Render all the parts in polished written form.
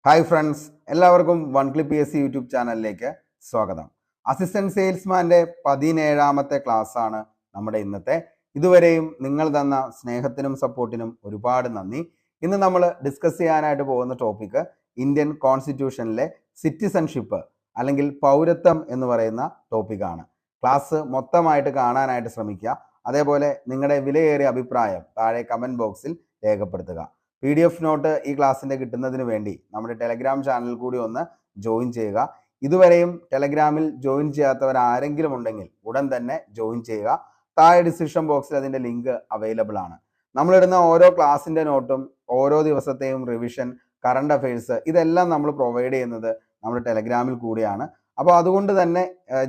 Hi friends, എല്ലാവർക്കും one clip PSC YouTube ചാനലിലേക്ക് സ്വാഗതം. അസിസ്റ്റന്റ് സെയിൽസ്മാൻ്റെ 17ാമത്തെ ക്ലാസ് ആണ് നമ്മുടെ ഇന്നത്തെ. ഇതുവരെയും നിങ്ങൾ തന്ന സ്നേഹത്തിനും സപ്പോർട്ടിനും ഒരുപാട് നന്ദി. ഇന്ന് നമ്മൾ ഡിസ്കസ് ചെയ്യാനായിട്ട് പോകുന്ന ടോപ്പിക്ക് ഇന്ത്യൻ കോൺസ്റ്റിറ്റ്യൂഷനിലെ സിറ്റിസൺഷിപ്പ് അല്ലെങ്കിൽ പൗരത്വം എന്ന് പറയുന്ന ടോപ്പിക്കാണ്. ക്ലാസ് മൊത്തമായിട്ട് കാണാനായിട്ട് ശ്രമിക്കുക. അതേപോലെ നിങ്ങളുടെ വിലയേറിയ അഭിപ്രായം താഴെ കമൻറ്റ് ബോക്സിൽ രേഖപ്പെടുത്തുക. PDF നോട്ട് ഈ ക്ലാസ്സിൻ്റെ കിട്ടുന്നതിന് വേണ്ടി നമ്മുടെ ടെലഗ്രാം ചാനൽ കൂടി ഒന്ന് ജോയിൻ ചെയ്യുക. ഇതുവരെയും ടെലഗ്രാമിൽ ജോയിൻ ചെയ്യാത്തവർ ആരെങ്കിലും ഉണ്ടെങ്കിൽ ഉടൻ തന്നെ ജോയിൻ ചെയ്യുക. താഴെ ഡിസ്ക്രിപ്ഷൻ ബോക്സിൽ അതിൻ്റെ ലിങ്ക് അവൈലബിൾ ആണ്. നമ്മളിടുന്ന ഓരോ ക്ലാസ്സിൻ്റെ നോട്ടും ഓരോ ദിവസത്തെയും റിവിഷൻ, കറണ്ട് അഫയേഴ്സ് ഇതെല്ലാം നമ്മൾ പ്രൊവൈഡ് ചെയ്യുന്നത് നമ്മുടെ ടെലഗ്രാമിൽ കൂടിയാണ്. അപ്പോൾ അതുകൊണ്ട് തന്നെ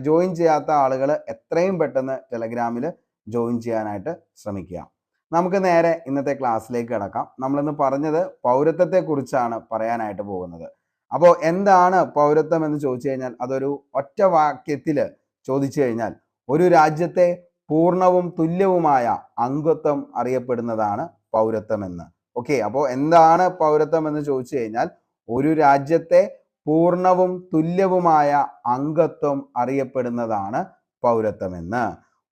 ജോയിൻ ചെയ്യാത്ത ആളുകൾ എത്രയും പെട്ടെന്ന് ടെലഗ്രാമിൽ ജോയിൻ ചെയ്യാനായിട്ട് ശ്രമിക്കുക. നമുക്ക് നേരെ ഇന്നത്തെ ക്ലാസ്സിലേക്ക് കിടക്കാം. നമ്മളിന്ന് പറഞ്ഞത് പൗരത്വത്തെക്കുറിച്ചാണ് പറയാനായിട്ട് പോകുന്നത്. അപ്പോൾ എന്താണ് പൗരത്വം എന്ന് ചോദിച്ചു കഴിഞ്ഞാൽ, അതൊരു ഒറ്റ വാക്യത്തിൽ ചോദിച്ചു കഴിഞ്ഞാൽ ഒരു രാജ്യത്തെ പൂർണ്ണവും തുല്യവുമായ അംഗത്വം അറിയപ്പെടുന്നതാണ് പൗരത്വം എന്ന്. ഓക്കെ, അപ്പോൾ എന്താണ് പൗരത്വം എന്ന് ചോദിച്ചു കഴിഞ്ഞാൽ ഒരു രാജ്യത്തെ പൂർണ്ണവും തുല്യവുമായ അംഗത്വം അറിയപ്പെടുന്നതാണ് പൗരത്വം എന്ന്.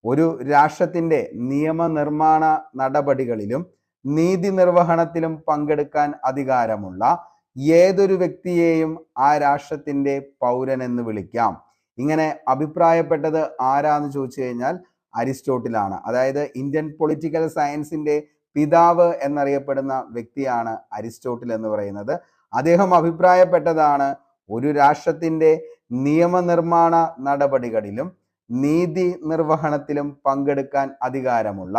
ഒരു രാഷ്ട്രത്തിൻ്റെ നിയമനിർമ്മാണ നടപടികളിലും നീതി നിർവഹണത്തിലും പങ്കെടുക്കാൻ അധികാരമുള്ള ഏതൊരു വ്യക്തിയെയും ആ രാഷ്ട്രത്തിൻ്റെ പൗരൻ എന്ന് വിളിക്കാം. ഇങ്ങനെ അഭിപ്രായപ്പെട്ടത് ആരാന്ന് ചോദിച്ചു കഴിഞ്ഞാൽ അരിസ്റ്റോട്ടിലാണ്. അതായത് ഇന്ത്യൻ പൊളിറ്റിക്കൽ സയൻസിൻ്റെ പിതാവ് എന്നറിയപ്പെടുന്ന വ്യക്തിയാണ് അരിസ്റ്റോട്ടിൽ എന്ന് പറയുന്നത്. അദ്ദേഹം അഭിപ്രായപ്പെട്ടതാണ് ഒരു രാഷ്ട്രത്തിൻ്റെ നിയമനിർമ്മാണ നടപടികളിലും നീതി നിർവഹണത്തിലും പങ്കെടുക്കാൻ അധികാരമുള്ള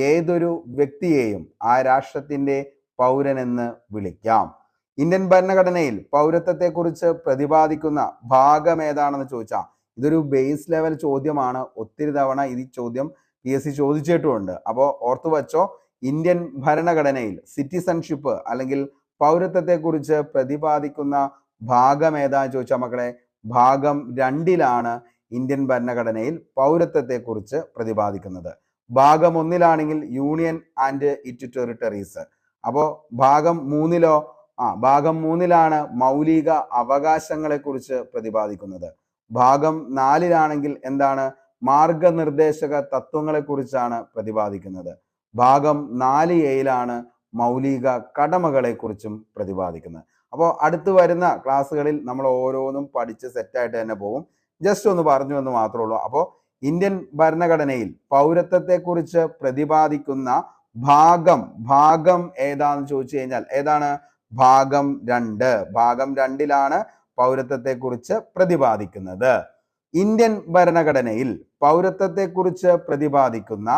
ഏതൊരു വ്യക്തിയെയും ആ രാഷ്ട്രത്തിൻ്റെ പൗരനെന്ന് വിളിക്കാം. ഇന്ത്യൻ ഭരണഘടനയിൽ പൗരത്വത്തെക്കുറിച്ച് പ്രതിപാദിക്കുന്ന ഭാഗം ഏതാണെന്ന് ചോദിച്ചാൽ ഇതൊരു ബേസ് ലെവൽ ചോദ്യമാണ്. ഒത്തിരി തവണ ഈ ചോദ്യം PSC ചോദിച്ചിട്ടുമുണ്ട്. അപ്പോൾ ഓർത്തു വച്ചോ, ഇന്ത്യൻ ഭരണഘടനയിൽ സിറ്റിസൺഷിപ്പ് അല്ലെങ്കിൽ പൗരത്വത്തെക്കുറിച്ച് പ്രതിപാദിക്കുന്ന ഭാഗം ഏതാന്ന് ചോദിച്ചാൽ മക്കളെ, ഭാഗം 2ലാണ് ഇന്ത്യൻ ഭരണഘടനയിൽ പൗരത്വത്തെക്കുറിച്ച് പ്രതിപാദിക്കുന്നത്. ഭാഗം 1ലാണെങ്കിൽ യൂണിയൻ ആൻഡ് ഇറ്റ് ടെറിട്ടറീസ്. അപ്പോൾ ഭാഗം 3ലോ ഭാഗം 3ലാണ് മൗലിക അവകാശങ്ങളെക്കുറിച്ച് പ്രതിപാദിക്കുന്നത്. ഭാഗം 4ലാണെങ്കിൽ എന്താണ്, മാർഗനിർദ്ദേശക തത്വങ്ങളെക്കുറിച്ചാണ് പ്രതിപാദിക്കുന്നത്. ഭാഗം 4A-ലാണ് മൗലിക കടമകളെക്കുറിച്ചും പ്രതിപാദിക്കുന്നത്. അപ്പോൾ അടുത്ത് വരുന്ന ക്ലാസ്സുകളിൽ നമ്മൾ ഓരോന്നും പഠിച്ച് സെറ്റായിട്ട് തന്നെ പോകും. ജസ്റ്റ് ഒന്ന് പറഞ്ഞു എന്ന് മാത്രമേ ഉള്ളൂ. അപ്പോൾ ഇന്ത്യൻ ഭരണഘടനയിൽ പൗരത്വത്തെക്കുറിച്ച് പ്രതിപാദിക്കുന്ന ഭാഗം ഏതാന്ന് ചോദിച്ചു കഴിഞ്ഞാൽ ഏതാണ്? ഭാഗം 2. ഭാഗം 2ലാണ് പൗരത്വത്തെക്കുറിച്ച് പ്രതിപാദിക്കുന്നത്. ഇന്ത്യൻ ഭരണഘടനയിൽ പൗരത്വത്തെക്കുറിച്ച് പ്രതിപാദിക്കുന്ന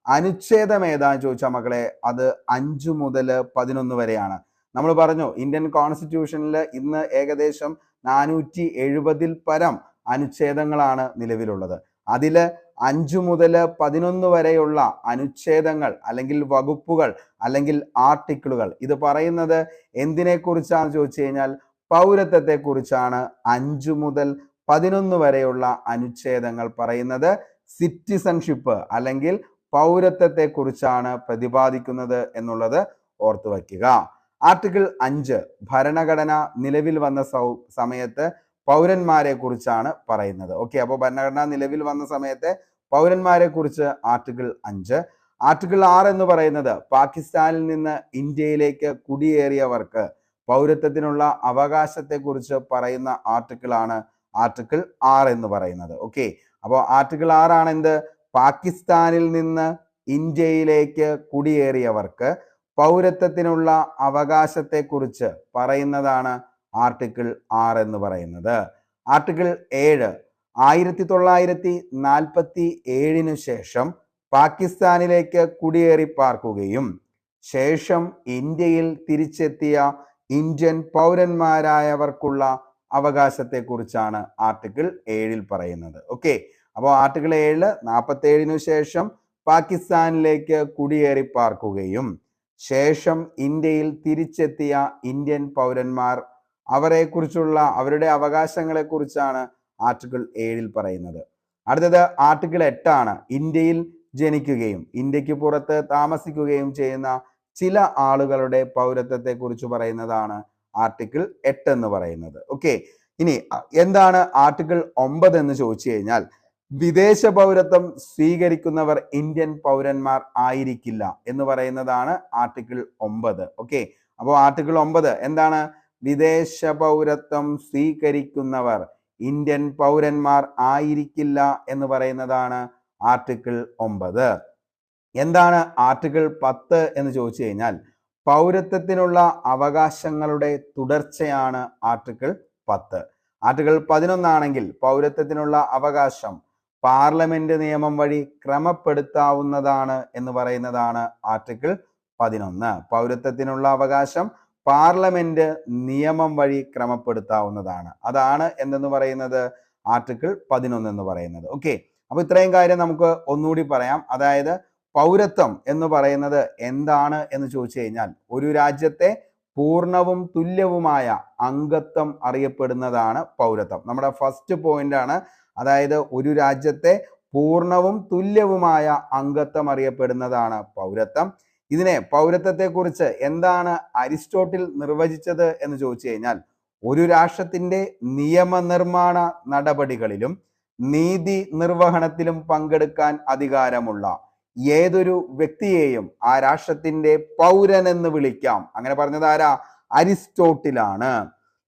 അനുച്ഛേദം ഏതാന്ന് ചോദിച്ചാൽ മക്കളെ, അത് 5 മുതൽ 11 വരെയാണ്. നമ്മൾ പറഞ്ഞു ഇന്ത്യൻ കോൺസ്റ്റിറ്റ്യൂഷനിൽ ഇന്ന് ഏകദേശം 470-ൽ പരം അനുച്ഛേദങ്ങളാണ് നിലവിലുള്ളത്. അതിൽ 5 മുതൽ 11 വരെയുള്ള അനുച്ഛേദങ്ങൾ അല്ലെങ്കിൽ വകുപ്പുകൾ അല്ലെങ്കിൽ ആർട്ടിക്കിളുകൾ ഇത് പറയുന്നത് എന്തിനെക്കുറിച്ചാണെന്ന് ചോദിച്ചു കഴിഞ്ഞാൽ പൗരത്വത്തെക്കുറിച്ചാണ്. 5 മുതൽ 11 വരെയുള്ള അനുച്ഛേദങ്ങൾ പറയുന്നത് സിറ്റിസൺഷിപ്പ് അല്ലെങ്കിൽ പൗരത്വത്തെക്കുറിച്ചാണ് പ്രതിപാദിക്കുന്നത് എന്നുള്ളത് ഓർത്തു വയ്ക്കുക. ആർട്ടിക്കിൾ 5 ഭരണഘടന നിലവിൽ വന്ന സമയത്ത് പൗരന്മാരെ കുറിച്ചാണ് പറയുന്നത്. ഓക്കെ, അപ്പോൾ ഭരണഘടന നിലവിൽ വന്ന സമയത്തെ പൗരന്മാരെ കുറിച്ച് ആർട്ടിക്കിൾ 5. ആർട്ടിക്കിൾ 6 എന്ന് പറയുന്നത് പാകിസ്ഥാനിൽ നിന്ന് ഇന്ത്യയിലേക്ക് കുടിയേറിയവർക്ക് പൗരത്വത്തിനുള്ള അവകാശത്തെക്കുറിച്ച് പറയുന്ന ആർട്ടിക്കിളാണ് ആർട്ടിക്കിൾ 6 എന്ന് പറയുന്നത്. ഓക്കെ, അപ്പോൾ ആർട്ടിക്കിൾ 6 ആണ് എന്ത്, പാകിസ്ഥാനിൽ നിന്ന് ഇന്ത്യയിലേക്ക് കുടിയേറിയവർക്ക് പൗരത്വത്തിനുള്ള അവകാശത്തെക്കുറിച്ച് പറയുന്നതാണ് ആർട്ടിക്കിൾ 6 എന്ന് പറയുന്നത്. ആർട്ടിക്കിൾ 7 1947 ശേഷം പാകിസ്ഥാനിലേക്ക് കുടിയേറി പാർക്കുകയും ശേഷം ഇന്ത്യയിൽ തിരിച്ചെത്തിയ ഇന്ത്യൻ പൗരന്മാരായവർക്കുള്ള അവകാശത്തെക്കുറിച്ചാണ് ആർട്ടിക്കിൾ 7 പറയുന്നത്. ഓക്കെ, അപ്പോൾ ആർട്ടിക്കിൾ 7 47 ശേഷം പാകിസ്ഥാനിലേക്ക് കുടിയേറി പാർക്കുകയും ശേഷം ഇന്ത്യയിൽ തിരിച്ചെത്തിയ ഇന്ത്യൻ പൗരന്മാർ അവരെക്കുറിച്ചുള്ള അവരുടെ അവകാശങ്ങളെക്കുറിച്ചാണ് ആർട്ടിക്കിൾ 7 പറയുന്നത്. അടുത്തത് ആർട്ടിക്കിൾ 8 ആണ്. ഇന്ത്യയിൽ ജനിക്കുകയും ഇന്ത്യക്ക് പുറത്ത് താമസിക്കുകയും ചെയ്യുന്ന ചില ആളുകളുടെ പൗരത്വത്തെക്കുറിച്ച് പറയുന്നതാണ് ആർട്ടിക്കിൾ 8 എന്ന് പറയുന്നത്. ഓക്കെ, ഇനി എന്താണ് ആർട്ടിക്കിൾ 9 എന്ന് ചോദിച്ചു കഴിഞ്ഞാൽ, വിദേശ പൗരത്വം സ്വീകരിക്കുന്നവർ ഇന്ത്യൻ പൗരന്മാർ ആയിരിക്കില്ല എന്ന് പറയുന്നതാണ് ആർട്ടിക്കിൾ 9. ഓക്കെ, അപ്പോൾ ആർട്ടിക്കിൾ 9 എന്താണ്? വിദേശ പൗരത്വം സ്വീകരിക്കുന്നവർ ഇന്ത്യൻ പൗരന്മാർ ആയിരിക്കില്ല എന്ന് പറയുന്നതാണ് ആർട്ടിക്കിൾ 9. എന്താണ് ആർട്ടിക്കിൾ 10 എന്ന് ചോദിച്ചു കഴിഞ്ഞാൽ, പൗരത്വത്തിനുള്ള അവകാശങ്ങളുടെ തുടർച്ചയാണ് ആർട്ടിക്കിൾ 10. ആർട്ടിക്കിൾ 11 ആണെങ്കിൽ പൗരത്വത്തിനുള്ള അവകാശം പാർലമെന്റ് നിയമം വഴി ക്രമപ്പെടുത്താവുന്നതാണ് എന്ന് പറയുന്നതാണ് ആർട്ടിക്കിൾ 11. പൗരത്വത്തിനുള്ള അവകാശം പാർലമെന്റ് നിയമം വഴി ക്രമപ്പെടുത്താവുന്നതാണ്. അതാണ് എന്തെന്ന് പറയുന്നത്? ആർട്ടിക്കിൾ 11 എന്ന് പറയുന്നത്. ഓക്കെ, അപ്പൊ ഇത്രയും കാര്യം നമുക്ക് ഒന്നുകൂടി പറയാം. അതായത് പൗരത്വം എന്ന് പറയുന്നത് എന്താണ് എന്ന് ചോദിച്ചു കഴിഞ്ഞാൽ, ഒരു രാജ്യത്തെ പൂർണ്ണവും തുല്യവുമായ അംഗത്വം അറിയപ്പെടുന്നതാണ് പൗരത്വം. നമ്മുടെ ഫസ്റ്റ് പോയിന്റ് ആണ്. അതായത് ഒരു രാജ്യത്തെ പൂർണ്ണവും തുല്യവുമായ അംഗത്വം അറിയപ്പെടുന്നതാണ് പൗരത്വം. ഇതിനെ പൗരത്വത്തെക്കുറിച്ച് എന്താണ് അരിസ്റ്റോട്ടിൽ നിർവചിച്ചത് എന്ന് ചോദിച്ചു കഴിഞ്ഞാൽ, ഒരു രാഷ്ട്രത്തിന്റെ നിയമനിർമ്മാണ നടപടികളിലും നീതി നിർവഹണത്തിലും പങ്കെടുക്കാൻ അധികാരമുള്ള ഏതൊരു വ്യക്തിയെയും ആ രാഷ്ട്രത്തിന്റെ പൗരൻ എന്ന് വിളിക്കാം. അങ്ങനെ പറഞ്ഞത് ആരാ? അരിസ്റ്റോട്ടിലാണ്.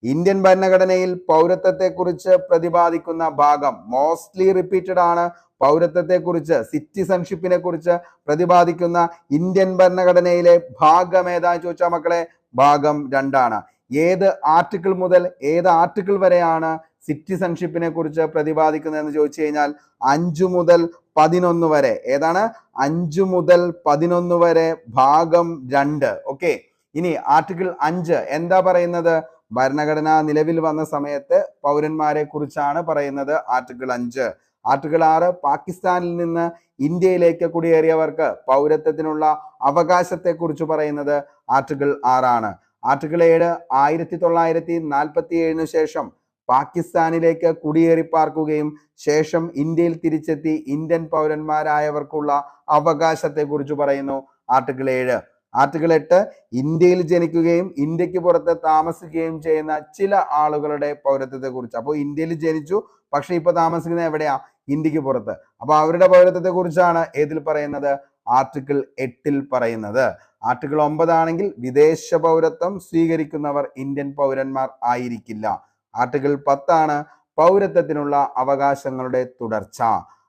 ഇന്ത്യൻ ഭരണഘടനയിൽ പൗരത്വത്തെക്കുറിച്ച് പ്രതിപാദിക്കുന്ന ഭാഗം മോസ്റ്റ്ലി റിപ്പീറ്റഡ് ആണ്. പൗരത്വത്തെക്കുറിച്ച്, സിറ്റിസൺഷിപ്പിനെ കുറിച്ച് പ്രതിപാദിക്കുന്ന ഇന്ത്യൻ ഭരണഘടനയിലെ ഭാഗം ഏതാന്ന് ചോദിച്ചാൽ മക്കളെ, ഭാഗം 2 ആണ്. ഏത് ആർട്ടിക്കിൾ മുതൽ ഏത് ആർട്ടിക്കിൾ വരെയാണ് സിറ്റിസൺഷിപ്പിനെ കുറിച്ച് പ്രതിപാദിക്കുന്നത് എന്ന് ചോദിച്ചു കഴിഞ്ഞാൽ 5 മുതൽ 11 വരെ. ഏതാണ്? 5 മുതൽ 11 വരെ ഭാഗം 2. ഓക്കെ, ഇനി ആർട്ടിക്കിൾ 5 എന്താ പറയുന്നത്? ഭരണഘടന നിലവിൽ വന്ന സമയത്ത് പൗരന്മാരെ കുറിച്ചാണ് പറയുന്നത്. ആർട്ടിക്കിൾ 5. ആർട്ടിക്കിൾ 6 പാകിസ്ഥാനിൽ നിന്ന് ഇന്ത്യയിലേക്ക് കുടിയേറിയവർക്ക് പൗരത്വത്തിനുള്ള അവകാശത്തെ കുറിച്ച് പറയുന്നത് ആർട്ടിക്കിൾ 6 ആണ്. ആർട്ടിക്കിൾ 7 1947 ശേഷം പാകിസ്ഥാനിലേക്ക് കുടിയേറി പാർക്കുകയും ശേഷം ഇന്ത്യയിൽ തിരിച്ചെത്തി ഇന്ത്യൻ പൗരന്മാരായവർക്കുള്ള അവകാശത്തെ കുറിച്ച് പറയുന്നു ആർട്ടിക്കിൾ 7. ആർട്ടിക്കിൾ 8 ഇന്ത്യയിൽ ജനിക്കുകയും ഇന്ത്യക്ക് പുറത്ത് താമസിക്കുകയും ചെയ്യുന്ന ചില ആളുകളുടെ പൗരത്വത്തെ കുറിച്ച്. അപ്പോൾ ഇന്ത്യയിൽ ജനിച്ചു, പക്ഷെ ഇപ്പൊ താമസിക്കുന്നത് എവിടെയാ? ഇന്ത്യക്ക് പുറത്ത്. അപ്പൊ അവരുടെ പൗരത്വത്തെ കുറിച്ചാണ് ഏതിൽ പറയുന്നത്? ആർട്ടിക്കിൾ 8 പറയുന്നത്. ആർട്ടിക്കിൾ 9 ആണെങ്കിൽ വിദേശ പൗരത്വം സ്വീകരിക്കുന്നവർ ഇന്ത്യൻ പൗരന്മാർ ആയിരിക്കില്ല. ആർട്ടിക്കിൾ 10 ആണ് പൗരത്വത്തിനുള്ള അവകാശങ്ങളുടെ തുടർച്ച.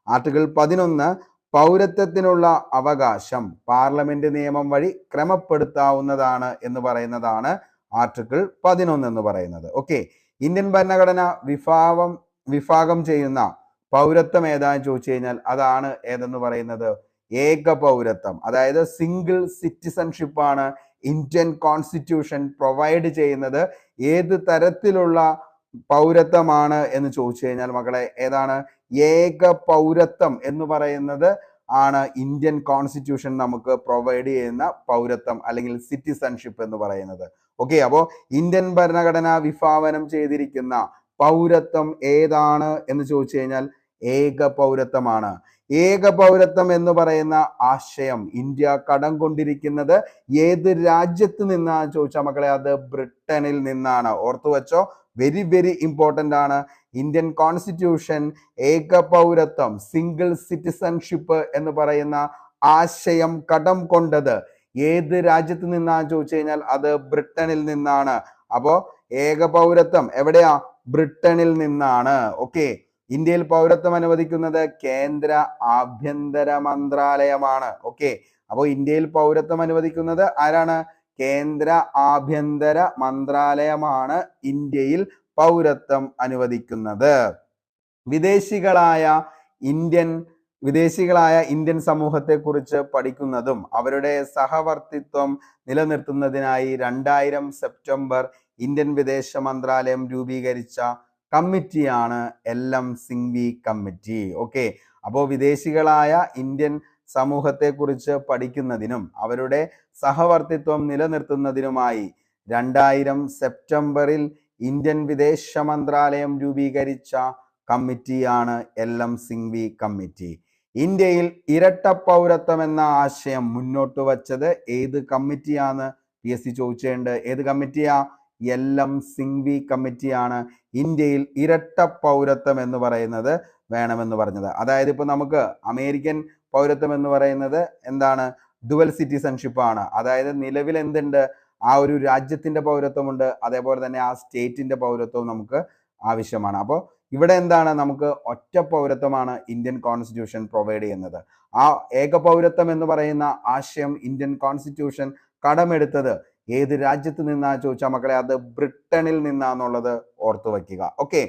ആർട്ടിക്കിൾ 11 പൗരത്വത്തിനുള്ള അവകാശം പാർലമെന്റ് നിയമം വഴി ക്രമപ്പെടുത്താവുന്നതാണ് എന്ന് പറയുന്നതാണ് ആർട്ടിക്കിൾ 11 എന്ന് പറയുന്നത്. ഓക്കെ, ഇന്ത്യൻ ഭരണഘടന വിഭാഗം ചെയ്യുന്ന പൗരത്വം ഏതാന്ന് ചോദിച്ചു കഴിഞ്ഞാൽ അതാണ് ഏതെന്ന് പറയുന്നത്? ഏക പൗരത്വം. അതായത് സിംഗിൾ സിറ്റിസൺഷിപ്പ് ആണ് ഇന്ത്യൻ കോൺസ്റ്റിറ്റ്യൂഷൻ പ്രൊവൈഡ് ചെയ്യുന്നത്. ഏത് തരത്തിലുള്ള പൗരത്വമാണ് എന്ന് ചോദിച്ചു കഴിഞ്ഞാൽ മക്കളെ ഏതാണ്? ഏക പൗരത്വം എന്ന് പറയുന്നത് ആണ് ഇന്ത്യൻ കോൺസ്റ്റിറ്റ്യൂഷൻ നമുക്ക് പ്രൊവൈഡ് ചെയ്യുന്ന പൗരത്വം അല്ലെങ്കിൽ സിറ്റിസൺഷിപ്പ് എന്ന് പറയുന്നത്. ഓക്കെ, അപ്പോൾ ഇന്ത്യൻ ഭരണഘടന വിഭാവനം ചെയ്തിരിക്കുന്ന പൗരത്വം ഏതാണ് എന്ന് ചോദിച്ചു കഴിഞ്ഞാൽ ഏക പൗരത്വമാണ്. ഏക പൗരത്വം എന്ന് പറയുന്ന ആശയം ഇന്ത്യ കടം കൊണ്ടിരിക്കുന്നത് ഏത് രാജ്യത്ത് നിന്നാണ് ചോദിച്ചാൽ മക്കളെ, അത് ബ്രിട്ടനിൽ നിന്നാണ്. ഓർത്തു വെച്ചോ, വെരി വെരി ഇമ്പോർട്ടൻ്റ് ആണ്. ഇന്ത്യൻ കോൺസ്റ്റിറ്റ്യൂഷൻ ഏക പൗരത്വം സിംഗിൾ സിറ്റിസൺഷിപ്പ് എന്ന് പറയുന്ന ആശയം കടം കൊണ്ടത് ഏത് രാജ്യത്ത് നിന്നാണ് ചോദിച്ചു കഴിഞ്ഞാൽ അത് ബ്രിട്ടനിൽ നിന്നാണ്. അപ്പോ ഏക പൗരത്വം എവിടെയാ? ബ്രിട്ടനിൽ നിന്നാണ്. ഓക്കെ, ഇന്ത്യയിൽ പൗരത്വം അനുവദിക്കുന്നത് കേന്ദ്ര ആഭ്യന്തര മന്ത്രാലയമാണ്. ഓക്കെ, അപ്പോൾ ഇന്ത്യയിൽ പൗരത്വം അനുവദിക്കുന്നത് ആരാണ്? കേന്ദ്ര ആഭ്യന്തര മന്ത്രാലയമാണ് ഇന്ത്യയിൽ പൗരത്വം അനുവദിക്കുന്നത്. വിദേശികളായ ഇന്ത്യൻ സമൂഹത്തെ കുറിച്ച് പഠിക്കുന്നതും അവരുടെ സഹവർത്തിത്വം നിലനിർത്തുന്നതിനായി 2000 സെപ്റ്റംബർ ഇന്ത്യൻ വിദേശ മന്ത്രാലയം രൂപീകരിച്ച കമ്മിറ്റിയാണ് LM സിംഗ്വി കമ്മിറ്റി. ഓക്കെ, അപ്പോൾ വിദേശികളായ ഇന്ത്യൻ സമൂഹത്തെ കുറിച്ച് പഠിക്കുന്നതിനും അവരുടെ സഹവർത്തിത്വം നിലനിർത്തുന്നതിനുമായി 2000 സെപ്റ്റംബറിൽ ഇന്ത്യൻ വിദേശ മന്ത്രാലയം രൂപീകരിച്ച കമ്മിറ്റിയാണ് LM സിംഗ്വി കമ്മിറ്റി. ഇന്ത്യയിൽ ഇരട്ട പൗരത്വം എന്ന ആശയം മുന്നോട്ട് വച്ചത് ഏത് കമ്മിറ്റിയാണ്? PSC ചോദിച്ചേണ്ട. ഏത് കമ്മിറ്റിയാ? LM സിംഗ്വി കമ്മിറ്റിയാണ് ഇന്ത്യയിൽ ഇരട്ട പൗരത്വം എന്ന് പറയുന്നത് വേണമെന്ന് പറഞ്ഞത്. അതായത് ഇപ്പോൾ നമുക്ക് അമേരിക്കൻ പൗരത്വം എന്ന് പറയുന്നത് എന്താണ്? ഡുവൽ സിറ്റിസൺഷിപ്പ് ആണ്. അതായത് നിലവിൽ എന്തുണ്ട്? ആ ഒരു രാജ്യത്തിന്റെ പൗരത്വമുണ്ട്, അതേപോലെ തന്നെ ആ സ്റ്റേറ്റിന്റെ പൗരത്വവും നമുക്ക് ആവശ്യമാണ്. അപ്പോൾ ഇവിടെ എന്താണ്? നമുക്ക് ഒറ്റ പൗരത്വമാണ് ഇന്ത്യൻ കോൺസ്റ്റിറ്റ്യൂഷൻ പ്രൊവൈഡ് ചെയ്യുന്നത്. ആ ഏക പൗരത്വം എന്ന് പറയുന്ന ആശയം ഇന്ത്യൻ കോൺസ്റ്റിറ്റ്യൂഷൻ കടമെടുത്തത് ഏത് രാജ്യത്ത് നിന്നാ ചോദിച്ചാൽ മക്കളെ, അത് ബ്രിട്ടനിൽ നിന്നാന്നുള്ളത് ഓർത്തു വയ്ക്കുക. ഓക്കെ,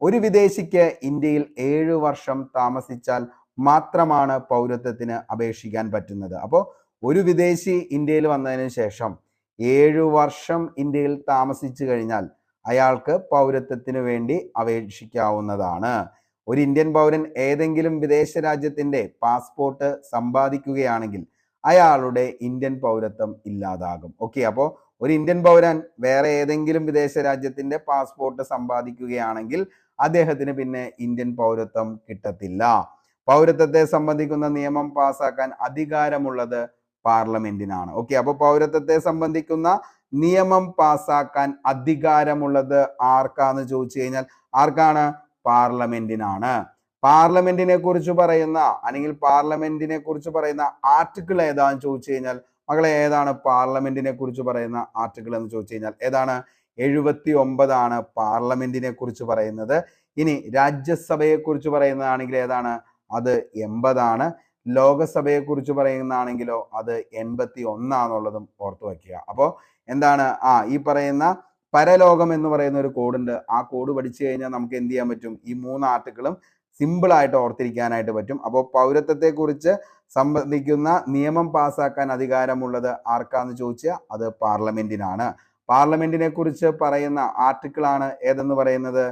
ഒരു വിദേശിക്ക് ഇന്ത്യയിൽ 7 വർഷം താമസിച്ചാൽ മാത്രമാണ് പൗരത്വത്തിന് അപേക്ഷിക്കാൻ പറ്റുന്നത്. അപ്പോൾ ഒരു വിദേശി ഇന്ത്യയിൽ വന്നതിന് ശേഷം 7 വർഷം ഇന്ത്യയിൽ താമസിച്ചു കഴിഞ്ഞാൽ അയാൾക്ക് പൗരത്വത്തിന് വേണ്ടി അപേക്ഷിക്കാവുന്നതാണ്. ഒരു ഇന്ത്യൻ പൗരൻ ഏതെങ്കിലും വിദേശ രാജ്യത്തിന്റെ പാസ്പോർട്ട് സമ്പാദിക്കുകയാണെങ്കിൽ അയാളുടെ ഇന്ത്യൻ പൗരത്വം ഇല്ലാതാകും. ഓക്കെ, അപ്പോൾ ഒരു ഇന്ത്യൻ പൗരൻ വേറെ ഏതെങ്കിലും വിദേശ രാജ്യത്തിന്റെ പാസ്പോർട്ട് സമ്പാദിക്കുകയാണെങ്കിൽ അദ്ദേഹത്തിന് പിന്നെ ഇന്ത്യൻ പൗരത്വം കിട്ടത്തില്ല. പൗരത്വത്തെ സംബന്ധിക്കുന്ന നിയമം പാസാക്കാൻ അധികാരമുള്ളത് പാർലമെന്റിനാണ്. ഓക്കെ, അപ്പോൾ പൗരത്വത്തെ സംബന്ധിക്കുന്ന നിയമം പാസാക്കാൻ അധികാരമുള്ളത് ആർക്കാന്ന് ചോദിച്ചു കഴിഞ്ഞാൽ ആർക്കാണ്? പാർലമെന്റിനാണ്. പാർലമെന്റിനെ കുറിച്ച് പറയുന്ന അല്ലെങ്കിൽ പാർലമെന്റിനെ കുറിച്ച് പറയുന്ന ആർട്ടിക്കിൾ ഏതാന്ന് ചോദിച്ചു കഴിഞ്ഞാൽ മകളെ, ഏതാണ് പാർലമെന്റിനെ കുറിച്ച് പറയുന്ന ആർട്ടിക്കിൾ എന്ന് ചോദിച്ചു കഴിഞ്ഞാൽ ഏതാണ്? 79 പാർലമെന്റിനെ കുറിച്ച് പറയുന്നത്. ഇനി രാജ്യസഭയെ കുറിച്ച് പറയുന്നതാണെങ്കിൽ ഏതാണ്? അത് 80. ലോകസഭയെ കുറിച്ച് പറയുന്നതാണെങ്കിലോ അത് 81 ഓർത്തു വയ്ക്കുക. അപ്പോൾ എന്താണ്? ഈ പറയുന്ന പരലോകം എന്ന് പറയുന്ന ഒരു കോഡ് ഉണ്ട്. ആ കോഡ് പഠിച്ചു കഴിഞ്ഞാൽ നമുക്ക് എന്ത് ചെയ്യാൻ പറ്റും? ഈ 3 ആർട്ടിക്കിളും സിമ്പിൾ ആയിട്ട് ഓർത്തിരിക്കാനായിട്ട് പറ്റും. അപ്പോൾ പൗരത്വത്തെ കുറിച്ച് സംബന്ധിക്കുന്ന നിയമം പാസാക്കാൻ അധികാരമുള്ളത് ആർക്കാന്ന് ചോദിച്ചാൽ അത് പാർലമെന്റിനാണ്. പാർലമെന്റിനെ കുറിച്ച് പറയുന്ന ആർട്ടിക്കിൾ ആണ് ഏതെന്ന് പറയുന്നത്?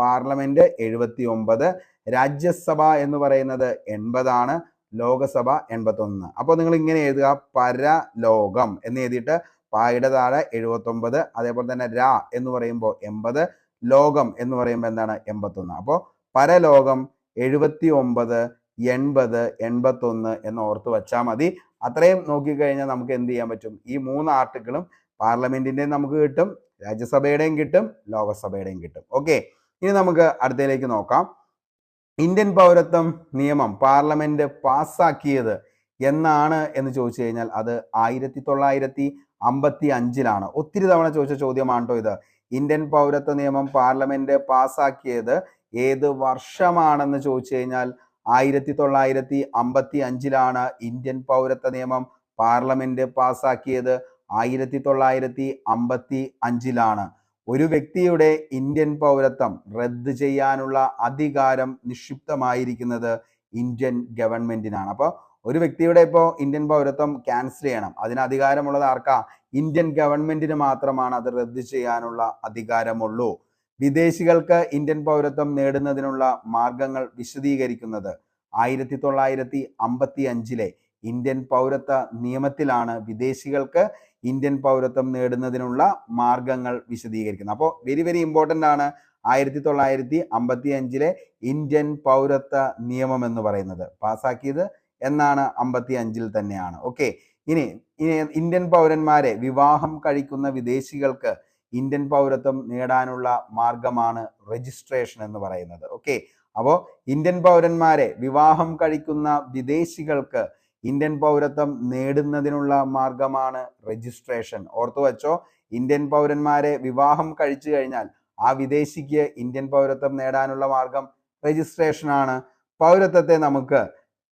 പാർലമെന്റ് 79, രാജ്യസഭ എന്ന് പറയുന്നത് 80, ലോകസഭ 81. അപ്പോൾ നിങ്ങൾ ഇങ്ങനെ എഴുതുക, പരലോകം എന്ന് എഴുതിയിട്ട് പായുടെ താഴെ 79, അതേപോലെ തന്നെ രാ എന്ന് പറയുമ്പോൾ 80, ലോകം എന്ന് പറയുമ്പോൾ എന്താണ്? 81. അപ്പോൾ പരലോകം 79, 80, 81 എന്ന് ഓർത്ത് വെച്ചാൽ മതി. അത്രയും നോക്കിക്കഴിഞ്ഞാൽ നമുക്ക് എന്ത് ചെയ്യാൻ പറ്റും? ഈ 3 ആർട്ടിക്കിളും പാർലമെന്റിന്റെയും നമുക്ക് കിട്ടും, രാജ്യസഭയുടെയും കിട്ടും, ലോകസഭയുടെയും കിട്ടും. ഓക്കെ, ഇനി നമുക്ക് അടുത്തതിലേക്ക് നോക്കാം. ഇന്ത്യൻ പൗരത്വം നിയമം പാർലമെന്റ് പാസ്സാക്കിയത് എന്നാണ് എന്ന് ചോദിച്ചു കഴിഞ്ഞാൽ അത് 1955. ഒത്തിരി തവണ ചോദിച്ച ചോദ്യമാണ് കേട്ടോ ഇത്. ഇന്ത്യൻ പൗരത്വ നിയമം പാർലമെന്റ് പാസ്സാക്കിയത് ഏത് വർഷമാണെന്ന് ചോദിച്ചു കഴിഞ്ഞാൽ 1955 ഇന്ത്യൻ പൗരത്വ നിയമം പാർലമെന്റ് പാസ്സാക്കിയത് 1955. ഒരു വ്യക്തിയുടെ ഇന്ത്യൻ പൗരത്വം റദ്ദ് ചെയ്യാനുള്ള അധികാരം നിക്ഷിപ്തമായിരിക്കുന്നത് ഇന്ത്യൻ ഗവൺമെന്റിനാണ്. അപ്പോൾ ഒരു വ്യക്തിയുടെ ഇപ്പോൾ ഇന്ത്യൻ പൗരത്വം ക്യാൻസൽ ചെയ്യണം, അതിന് അധികാരമുള്ളത് ആർക്കാ? ഇന്ത്യൻ ഗവൺമെന്റിന് മാത്രമാണ് അത് റദ്ദ് ചെയ്യാനുള്ള അധികാരമുള്ളൂ. വിദേശികൾക്ക് ഇന്ത്യൻ പൗരത്വം നേടുന്നതിനുള്ള മാർഗങ്ങൾ വിശദീകരിക്കുന്നത് 1955 ഇന്ത്യൻ പൗരത്വ നിയമത്തിലാണ് വിദേശികൾക്ക് ഇന്ത്യൻ പൗരത്വം നേടുന്നതിനുള്ള മാർഗങ്ങൾ വിശദീകരിക്കുന്നത്. അപ്പോൾ വെരി വെരി ഇമ്പോർട്ടൻ്റ് ആണ് 1955 ഇന്ത്യൻ പൗരത്വ നിയമം എന്ന് പറയുന്നത്. പാസ്സാക്കിയത് എന്നാണ്? 55 തന്നെയാണ്. ഓക്കെ, ഇനി ഇന്ത്യൻ പൗരന്മാരെ വിവാഹം കഴിക്കുന്ന വിദേശികൾക്ക് ഇന്ത്യൻ പൗരത്വം നേടാനുള്ള മാർഗമാണ് രജിസ്ട്രേഷൻ എന്ന് പറയുന്നത്. ഓക്കെ, അപ്പോൾ ഇന്ത്യൻ പൗരന്മാരെ വിവാഹം കഴിക്കുന്ന വിദേശികൾക്ക് ഇന്ത്യൻ പൗരത്വം നേടുന്നതിനുള്ള മാർഗമാണ് രജിസ്ട്രേഷൻ. ഓർത്തു വെച്ചോ, ഇന്ത്യൻ പൗരന്മാരെ വിവാഹം കഴിച്ചു കഴിഞ്ഞാൽ ആ വിദേശിക്ക് ഇന്ത്യൻ പൗരത്വം നേടാനുള്ള മാർഗം രജിസ്ട്രേഷൻ ആണ്. പൗരത്വത്തെ നമുക്ക്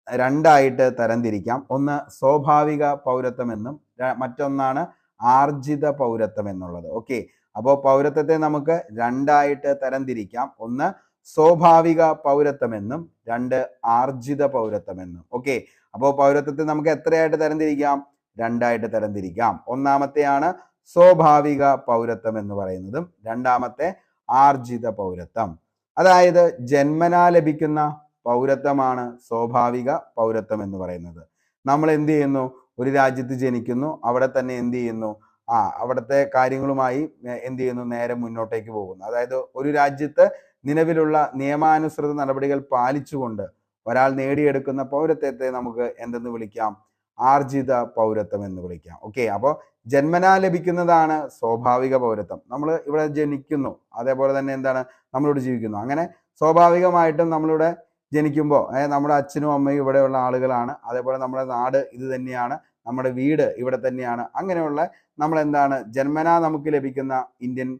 2 തരംതിരിക്കാം. ഒന്ന് സ്വാഭാവിക പൗരത്വം എന്നും മറ്റൊന്നാണ് ആർജിത പൗരത്വം എന്നുള്ളത്. ഓക്കെ, അപ്പോൾ പൗരത്വത്തെ നമുക്ക് 2 തരംതിരിക്കാം. ഒന്ന് സ്വാഭാവിക പൗരത്വം എന്നും 2 ആർജിത പൗരത്വം എന്നും. ഓക്കെ, അപ്പോൾ പൗരത്വത്തെ നമുക്ക് എത്രയായിട്ട് തരംതിരിക്കാം? 2 തരംതിരിക്കാം. ഒന്നാമത്തെയാണ് സ്വാഭാവിക പൗരത്വം എന്ന് പറയുന്നതും രണ്ടാമത്തെ ആർജിത പൗരത്വം. അതായത് ജന്മനാ ലഭിക്കുന്ന പൗരത്വമാണ് സ്വാഭാവിക പൗരത്വം എന്ന് പറയുന്നത്. നമ്മൾ എന്ത് ചെയ്യുന്നു? ഒരു രാജ്യത്ത് ജനിക്കുന്നു, അവിടെ തന്നെ എന്ത് ചെയ്യുന്നു? അവിടുത്തെ കാര്യങ്ങളുമായി എന്ത് ചെയ്യുന്നു? നേരെ മുന്നോട്ടേക്ക് പോകുന്നു. അതായത് ഒരു രാജ്യത്ത് നിലവിലുള്ള നിയമാനുസൃത നടപടികൾ പാലിച്ചുകൊണ്ട് ഒരാൾ നേടിയെടുക്കുന്ന പൗരത്വത്തെ നമുക്ക് എന്തെന്ന് വിളിക്കാം? ആർജിത പൗരത്വം എന്ന് വിളിക്കാം. ഓക്കെ, അപ്പോൾ ജന്മനാ ലഭിക്കുന്നതാണ് സ്വാഭാവിക പൗരത്വം. നമ്മൾ ഇവിടെ ജനിക്കുന്നു, അതേപോലെ തന്നെ എന്താണ് നമ്മളിവിടെ ജീവിക്കുന്നു. അങ്ങനെ സ്വാഭാവികമായിട്ടും നമ്മളിവിടെ ജനിക്കുമ്പോൾ നമ്മുടെ അച്ഛനും അമ്മയും ഇവിടെയുള്ള ആളുകളാണ്, അതേപോലെ നമ്മുടെ നാട് ഇത് തന്നെയാണ്, നമ്മുടെ വീട് ഇവിടെ തന്നെയാണ്. അങ്ങനെയുള്ള നമ്മൾ എന്താണ് ജന്മനാ നമുക്ക് ലഭിക്കുന്ന ഇന്ത്യൻ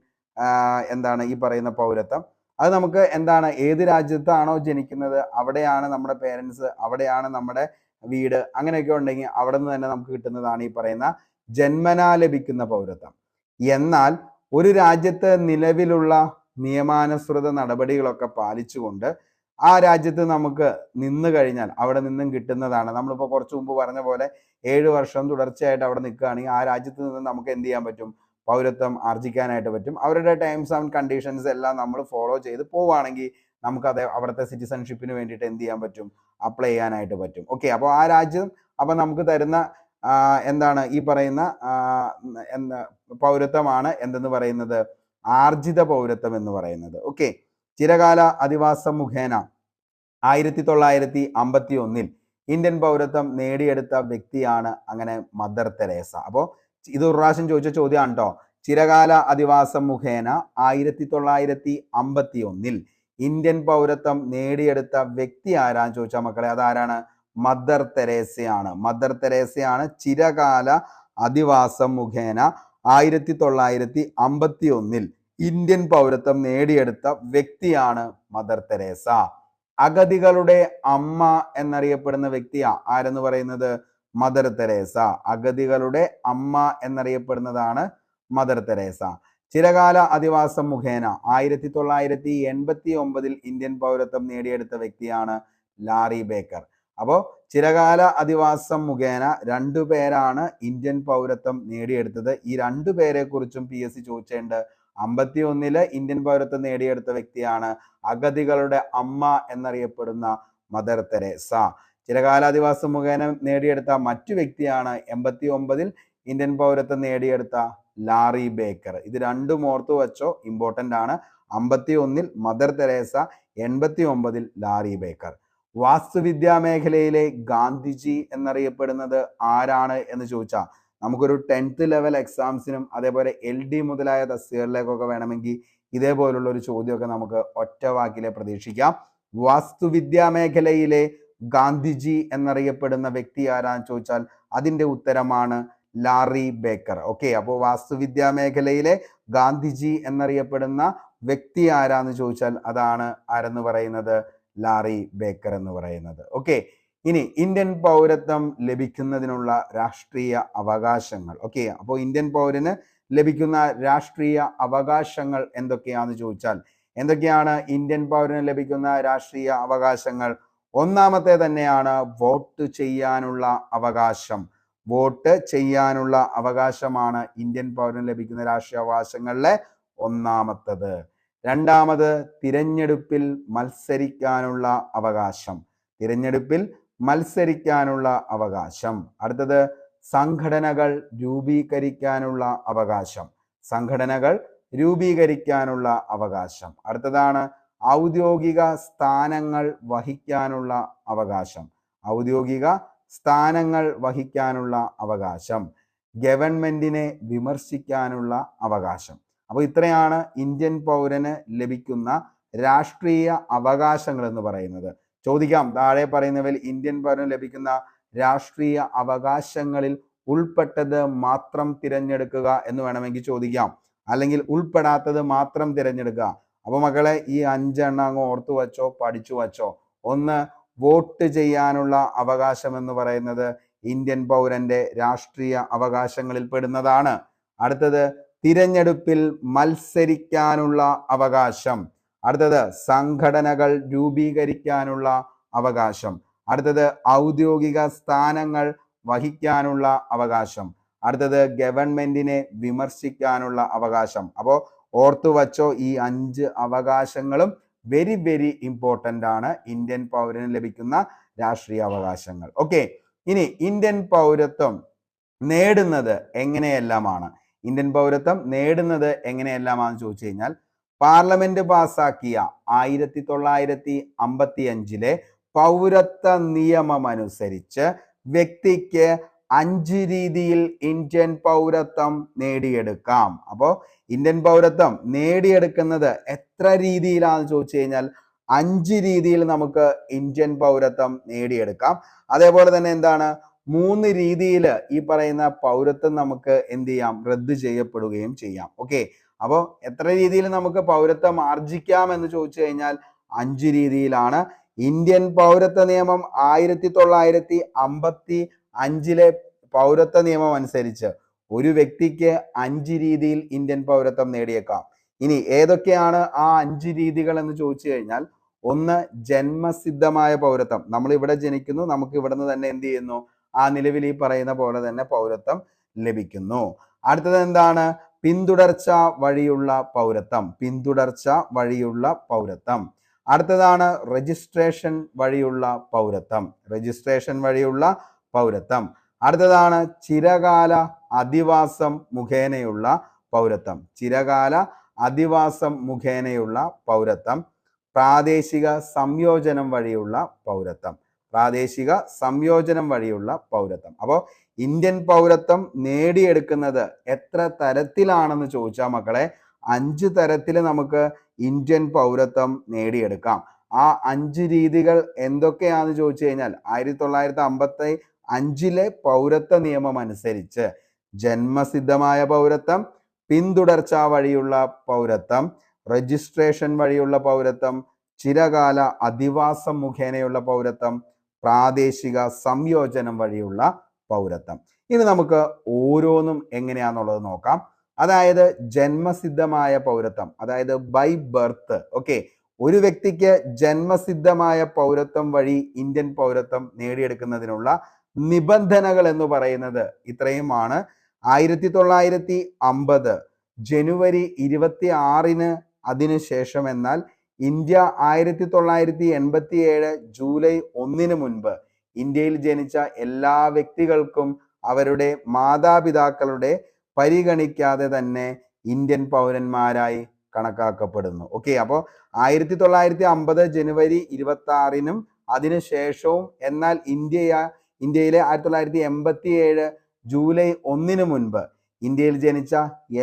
എന്താണ് ഈ പറയുന്ന പൗരത്വം, അത് നമുക്ക് എന്താണ് ഏത് രാജ്യത്താണോ ജനിക്കുന്നത് അവിടെയാണ് നമ്മുടെ പേരൻസ്, അവിടെയാണ് നമ്മുടെ വീട്, അങ്ങനെയൊക്കെ ഉണ്ടെങ്കിൽ അവിടെ നിന്ന് തന്നെ നമുക്ക് കിട്ടുന്നതാണ് ഈ പറയുന്ന ജന്മനാ ലഭിക്കുന്ന പൗരത്വം. എന്നാൽ ഒരു രാജ്യത്ത് നിലവിലുള്ള നിയമാനുസൃത നടപടികളൊക്കെ പാലിച്ചുകൊണ്ട് ആ രാജ്യത്ത് നമുക്ക് നിന്ന് കഴിഞ്ഞാൽ അവിടെ നിന്നും കിട്ടുന്നതാണ്. നമ്മളിപ്പോൾ കുറച്ച് മുമ്പ് പറഞ്ഞ പോലെ 7 വർഷം തുടർച്ചയായിട്ട് അവിടെ നിൽക്കുകയാണെങ്കിൽ ആ രാജ്യത്ത് നിന്ന് നമുക്ക് എന്ത് ചെയ്യാൻ പറ്റും, പൗരത്വം ആർജിക്കാനായിട്ട് പറ്റും. അവരുടെ ടേംസ് ആൻഡ് കണ്ടീഷൻസ് എല്ലാം നമ്മൾ ഫോളോ ചെയ്ത് പോവുകയാണെങ്കിൽ നമുക്ക് അത് അവിടുത്തെ സിറ്റിസൺഷിപ്പിന് വേണ്ടിയിട്ട് എന്ത് ചെയ്യാൻ പറ്റും, അപ്ലൈ ചെയ്യാനായിട്ട് പറ്റും. ഓക്കെ, അപ്പോൾ ആ രാജ്യം അപ്പം നമുക്ക് തരുന്ന എന്താണ് ഈ പറയുന്ന പൗരത്വമാണ് എന്തെന്ന് പറയുന്നത്, ആർജിത പൗരത്വം എന്ന് പറയുന്നത്. ഓക്കെ, ചിരകാല അധിവാസം മുഖേന 1951 ഇന്ത്യൻ പൗരത്വം നേടിയെടുത്ത വ്യക്തിയാണ് അങ്ങനെ മദർ തെരേസ. അപ്പോൾ ഇത് ഒരു പ്രാവശ്യം ചോദിച്ച ചോദ്യമാണ് കേട്ടോ. ചിരകാല അധിവാസം മുഖേന 1951 ഇന്ത്യൻ പൗരത്വം നേടിയെടുത്ത വ്യക്തി ആരാന്ന് ചോദിച്ചാൽ മക്കളെ അതാരാണ്, മദർ തെരേസയാണ്. മദർ തെരേസയാണ് ചിരകാല അധിവാസം മുഖേന 1951 ഇന്ത്യൻ പൗരത്വം നേടിയെടുത്ത വ്യക്തിയാണ് മദർ തെരേസ. അഗതികളുടെ അമ്മ എന്നറിയപ്പെടുന്ന വ്യക്തിയാ ആരെന്ന് പറയുന്നത്, മദർ തെരേസ. അഗതികളുടെ അമ്മ എന്നറിയപ്പെടുന്നതാണ് മദർ തെരേസ. ചിരകാല അധിവാസം മുഖേന 1989 ഇന്ത്യൻ പൗരത്വം നേടിയെടുത്ത വ്യക്തിയാണ് ലാറി ബേക്കർ. അപ്പോൾ ചിരകാല അധിവാസം മുഖേന 2 പേരാണ് ഇന്ത്യൻ പൗരത്വം നേടിയെടുത്തത്. ഈ 2 പേരെ കുറിച്ചും PSC ചോദിച്ചിട്ടുണ്ട്. 51 ഇന്ത്യൻ പൗരത്വം നേടിയെടുത്ത വ്യക്തിയാണ് അഗതികളുടെ അമ്മ എന്നറിയപ്പെടുന്ന മദർ തെരേസ. ചിരകാലാധിവാസം മുഖേന നേടിയെടുത്ത മറ്റു വ്യക്തിയാണ് 89 ഇന്ത്യൻ പൗരത്വം നേടിയെടുത്ത ലാറി ബേക്കർ. ഇത് രണ്ടും ഓർത്തു വെച്ചോ, ഇമ്പോർട്ടൻ്റ് ആണ്. 51 മദർ തെരേസ, 89 ലാറി ബേക്കർ. വാസ്തുവിദ്യാ മേഖലയിലെ ഗാന്ധിജി എന്നറിയപ്പെടുന്നത് ആരാണ് എന്ന് ചോദിച്ചാൽ നമുക്കൊരു 10th ലെവൽ എക്സാംസിനും അതേപോലെ LD മുതലായ തസ്തികകളിലേക്കൊക്കെ വേണമെങ്കിൽ ഇതേപോലുള്ള ഒരു ചോദ്യമൊക്കെ നമുക്ക് ഒറ്റ വാക്കിലെ പ്രതീക്ഷിക്കാം. വാസ്തുവിദ്യാ മേഖലയിലെ ഗാന്ധിജി എന്നറിയപ്പെടുന്ന വ്യക്തി ആരാന്ന് ചോദിച്ചാൽ അതിൻ്റെ ഉത്തരമാണ് ലാറി ബേക്കർ. ഓക്കെ, അപ്പോൾ വാസ്തുവിദ്യാ മേഖലയിലെ ഗാന്ധിജി എന്നറിയപ്പെടുന്ന വ്യക്തി ആരാന്ന് ചോദിച്ചാൽ അതാണ് ആരെന്ന് പറയുന്നത്, ലാറി ബേക്കർ എന്ന് പറയുന്നത്. ഓക്കെ, ഇനി ഇന്ത്യൻ പൗരത്വം ലഭിക്കുന്നതിനുള്ള രാഷ്ട്രീയ അവകാശങ്ങൾ. ഓക്കെ, അപ്പോൾ ഇന്ത്യൻ പൗരന് ലഭിക്കുന്ന രാഷ്ട്രീയ അവകാശങ്ങൾ എന്തൊക്കെയാണെന്ന് ചോദിച്ചാൽ എന്തൊക്കെയാണ് ഇന്ത്യൻ പൗരന് ലഭിക്കുന്ന രാഷ്ട്രീയ അവകാശങ്ങൾ? ഒന്നാമത്തെ തന്നെയാണ് വോട്ട് ചെയ്യാനുള്ള അവകാശം. വോട്ട് ചെയ്യാനുള്ള അവകാശമാണ് ഇന്ത്യൻ പൗരന് ലഭിക്കുന്ന രാഷ്ട്രീയ അവകാശങ്ങളിലെ ഒന്നാമത്തത്. രണ്ടാമത് തിരഞ്ഞെടുപ്പിൽ മത്സരിക്കാനുള്ള അവകാശം. തിരഞ്ഞെടുപ്പിൽ മത്സരിക്കാനുള്ള അവകാശം. അടുത്തത് സംഘടനകൾ രൂപീകരിക്കാനുള്ള അവകാശം. സംഘടനകൾ രൂപീകരിക്കാനുള്ള അവകാശം. അടുത്തതാണ് ഔദ്യോഗിക സ്ഥാനങ്ങൾ വഹിക്കാനുള്ള അവകാശം. ഔദ്യോഗിക സ്ഥാനങ്ങൾ വഹിക്കാനുള്ള അവകാശം. ഗവൺമെന്റിനെ വിമർശിക്കാനുള്ള അവകാശം. അപ്പോൾ ഇത്രയാണ് ഇന്ത്യൻ പൗരന് ലഭിക്കുന്ന രാഷ്ട്രീയ അവകാശങ്ങൾ എന്ന് പറയുന്നത്. ചോദിക്കാം, താഴെ പറയുന്നവയിൽ ഇന്ത്യൻ പൗരന് ലഭിക്കുന്ന രാഷ്ട്രീയ അവകാശങ്ങളിൽ ഉൾപ്പെട്ടത് മാത്രം തിരഞ്ഞെടുക്കുക എന്ന് വേണമെങ്കിൽ ചോദിക്കാം, അല്ലെങ്കിൽ ഉൾപ്പെടാത്തത് മാത്രം തിരഞ്ഞെടുക്കുക. അപ്പോൾ മക്കളെ ഈ 5 എണ്ണം അങ്ങ് ഓർത്തു വച്ചോ, പഠിച്ചു വച്ചോ. ഒന്ന്, വോട്ട് ചെയ്യാനുള്ള അവകാശം എന്ന് പറയുന്നത് ഇന്ത്യൻ പൗരന്റെ രാഷ്ട്രീയ അവകാശങ്ങളിൽ പെടുന്നതാണ്. അടുത്തത് തിരഞ്ഞെടുപ്പിൽ മത്സരിക്കാനുള്ള അവകാശം. അടുത്തത് സംഘടനകൾ രൂപീകരിക്കാനുള്ള അവകാശം. അടുത്തത് ഔദ്യോഗിക സ്ഥാനങ്ങൾ വഹിക്കാനുള്ള അവകാശം. അടുത്തത് ഗവൺമെന്റിനെ വിമർശിക്കാനുള്ള അവകാശം. അപ്പോൾ ഓർത്തു വച്ചോ, ഈ 5 അവകാശങ്ങളും വെരി വെരി ഇമ്പോർട്ടൻ്റ് ആണ് ഇന്ത്യൻ പൗരന് ലഭിക്കുന്ന രാഷ്ട്രീയ അവകാശങ്ങൾ. ഓക്കെ, ഇനി ഇന്ത്യൻ പൗരത്വം നേടുന്നത് എങ്ങനെയെല്ലാമാണ്? ഇന്ത്യൻ പൗരത്വം നേടുന്നത് എങ്ങനെയെല്ലാമാണെന്ന് ചോദിച്ചു കഴിഞ്ഞാൽ പാർലമെന്റ് പാസാക്കിയ 1955 പൗരത്വ നിയമം അനുസരിച്ച് വ്യക്തിക്ക് 5 രീതിയിൽ ഇന്ത്യൻ പൗരത്വം നേടിയെടുക്കാം. അപ്പോൾ ഇന്ത്യൻ പൗരത്വം നേടിയെടുക്കുന്നത് എത്ര രീതിയിലാണെന്ന് ചോദിച്ചു കഴിഞ്ഞാൽ 5 രീതിയിൽ നമുക്ക് ഇന്ത്യൻ പൗരത്വം നേടിയെടുക്കാം. അതേപോലെ തന്നെ എന്താണ് 3 രീതിയിൽ ഈ പറയുന്ന പൗരത്വം നമുക്ക് എന്ത് ചെയ്യാം, റദ്ദ് ചെയ്യപ്പെടുകയും ചെയ്യാം. ഓക്കെ, അപ്പോൾ എത്ര രീതിയിൽ നമുക്ക് പൗരത്വം ആർജിക്കാം എന്ന് ചോദിച്ചു കഴിഞ്ഞാൽ 5 രീതിയിലാണ്. ഇന്ത്യൻ പൗരത്വ നിയമം 1955 പൗരത്വ നിയമം അനുസരിച്ച് ഒരു വ്യക്തിക്ക് 5 രീതിയിൽ ഇന്ത്യൻ പൗരത്വം നേടിയേക്കാം. ഇനി ഏതൊക്കെയാണ് ആ 5 രീതികൾ എന്ന് ചോദിച്ചു കഴിഞ്ഞാൽ, ഒന്ന് ജന്മസിദ്ധമായ പൗരത്വം. നമ്മൾ ഇവിടെ ജനിക്കുന്നു, നമുക്ക് ഇവിടെ നിന്ന് തന്നെ എന്ത് ചെയ്യുന്നു, ആ നിലവിൽ ഈ പറയുന്ന പോലെ തന്നെ പൗരത്വം ലഭിക്കുന്നു. അടുത്തത് എന്താണ്, പിന്തുടർച്ച വഴിയുള്ള പൗരത്വം. പിന്തുടർച്ച വഴിയുള്ള പൗരത്വം. അടുത്തതാണ് രജിസ്ട്രേഷൻ വഴിയുള്ള പൗരത്വം. രജിസ്ട്രേഷൻ വഴിയുള്ള പൗരത്വം. അടുത്തതാണ് ചിരകാല അധിവാസം മുഖേനയുള്ള പൗരത്വം. ചിരകാല അധിവാസം മുഖേനയുള്ള പൗരത്വം. പ്രാദേശിക സംയോജനം വഴിയുള്ള പൗരത്വം. പ്രാദേശിക സംയോജനം വഴിയുള്ള പൗരത്വം. അപ്പോൾ ഇന്ത്യൻ പൗരത്വം നേടിയെടുക്കുന്നത് എത്ര തരത്തിലാണെന്ന് ചോദിച്ചാൽ മക്കളെ, 5 തരത്തിൽ നമുക്ക് ഇന്ത്യൻ പൗരത്വം നേടിയെടുക്കാം. ആ 5 രീതികൾ എന്തൊക്കെയാണെന്ന് ചോദിച്ചു കഴിഞ്ഞാൽ, 1955 പൗരത്വ നിയമം അനുസരിച്ച് ജന്മസിദ്ധമായ പൗരത്വം, പിന്തുടർച്ച വഴിയുള്ള പൗരത്വം, രജിസ്ട്രേഷൻ വഴിയുള്ള പൗരത്വം, ചിരകാല അധിവാസം മുഖേനയുള്ള പൗരത്വം, പ്രാദേശിക സംയോജനം വഴിയുള്ള പൗരത്വം. ഇനി നമുക്ക് ഓരോന്നും എങ്ങനെയാണെന്നുള്ളത് നോക്കാം. അതായത് ജന്മസിദ്ധമായ പൗരത്വം, അതായത് ബൈ ബർത്ത്. ഓക്കെ, ഒരു വ്യക്തിക്ക് ജന്മസിദ്ധമായ പൗരത്വം വഴി ഇന്ത്യൻ പൗരത്വം നേടിയെടുക്കുന്നതിനുള്ള നിബന്ധനകൾ എന്ന് പറയുന്നത് ഇത്രയുമാണ്. 1950 ജനുവരി 26 അതിനുശേഷം, എന്നാൽ ഇന്ത്യ 1987 ജൂലൈ 1 മുൻപ് ഇന്ത്യയിൽ ജനിച്ച എല്ലാ വ്യക്തികൾക്കും അവരുടെ മാതാപിതാക്കളുടെ പരിഗണിക്കാതെ തന്നെ ഇന്ത്യൻ പൗരന്മാരായി കണക്കാക്കപ്പെടുന്നു. ഓക്കെ, അപ്പോൾ 1950 ജനുവരി 26 അതിനുശേഷവും, എന്നാൽ ഇന്ത്യയിലെ 1987 ജൂലൈ 1 മുൻപ് ഇന്ത്യയിൽ ജനിച്ച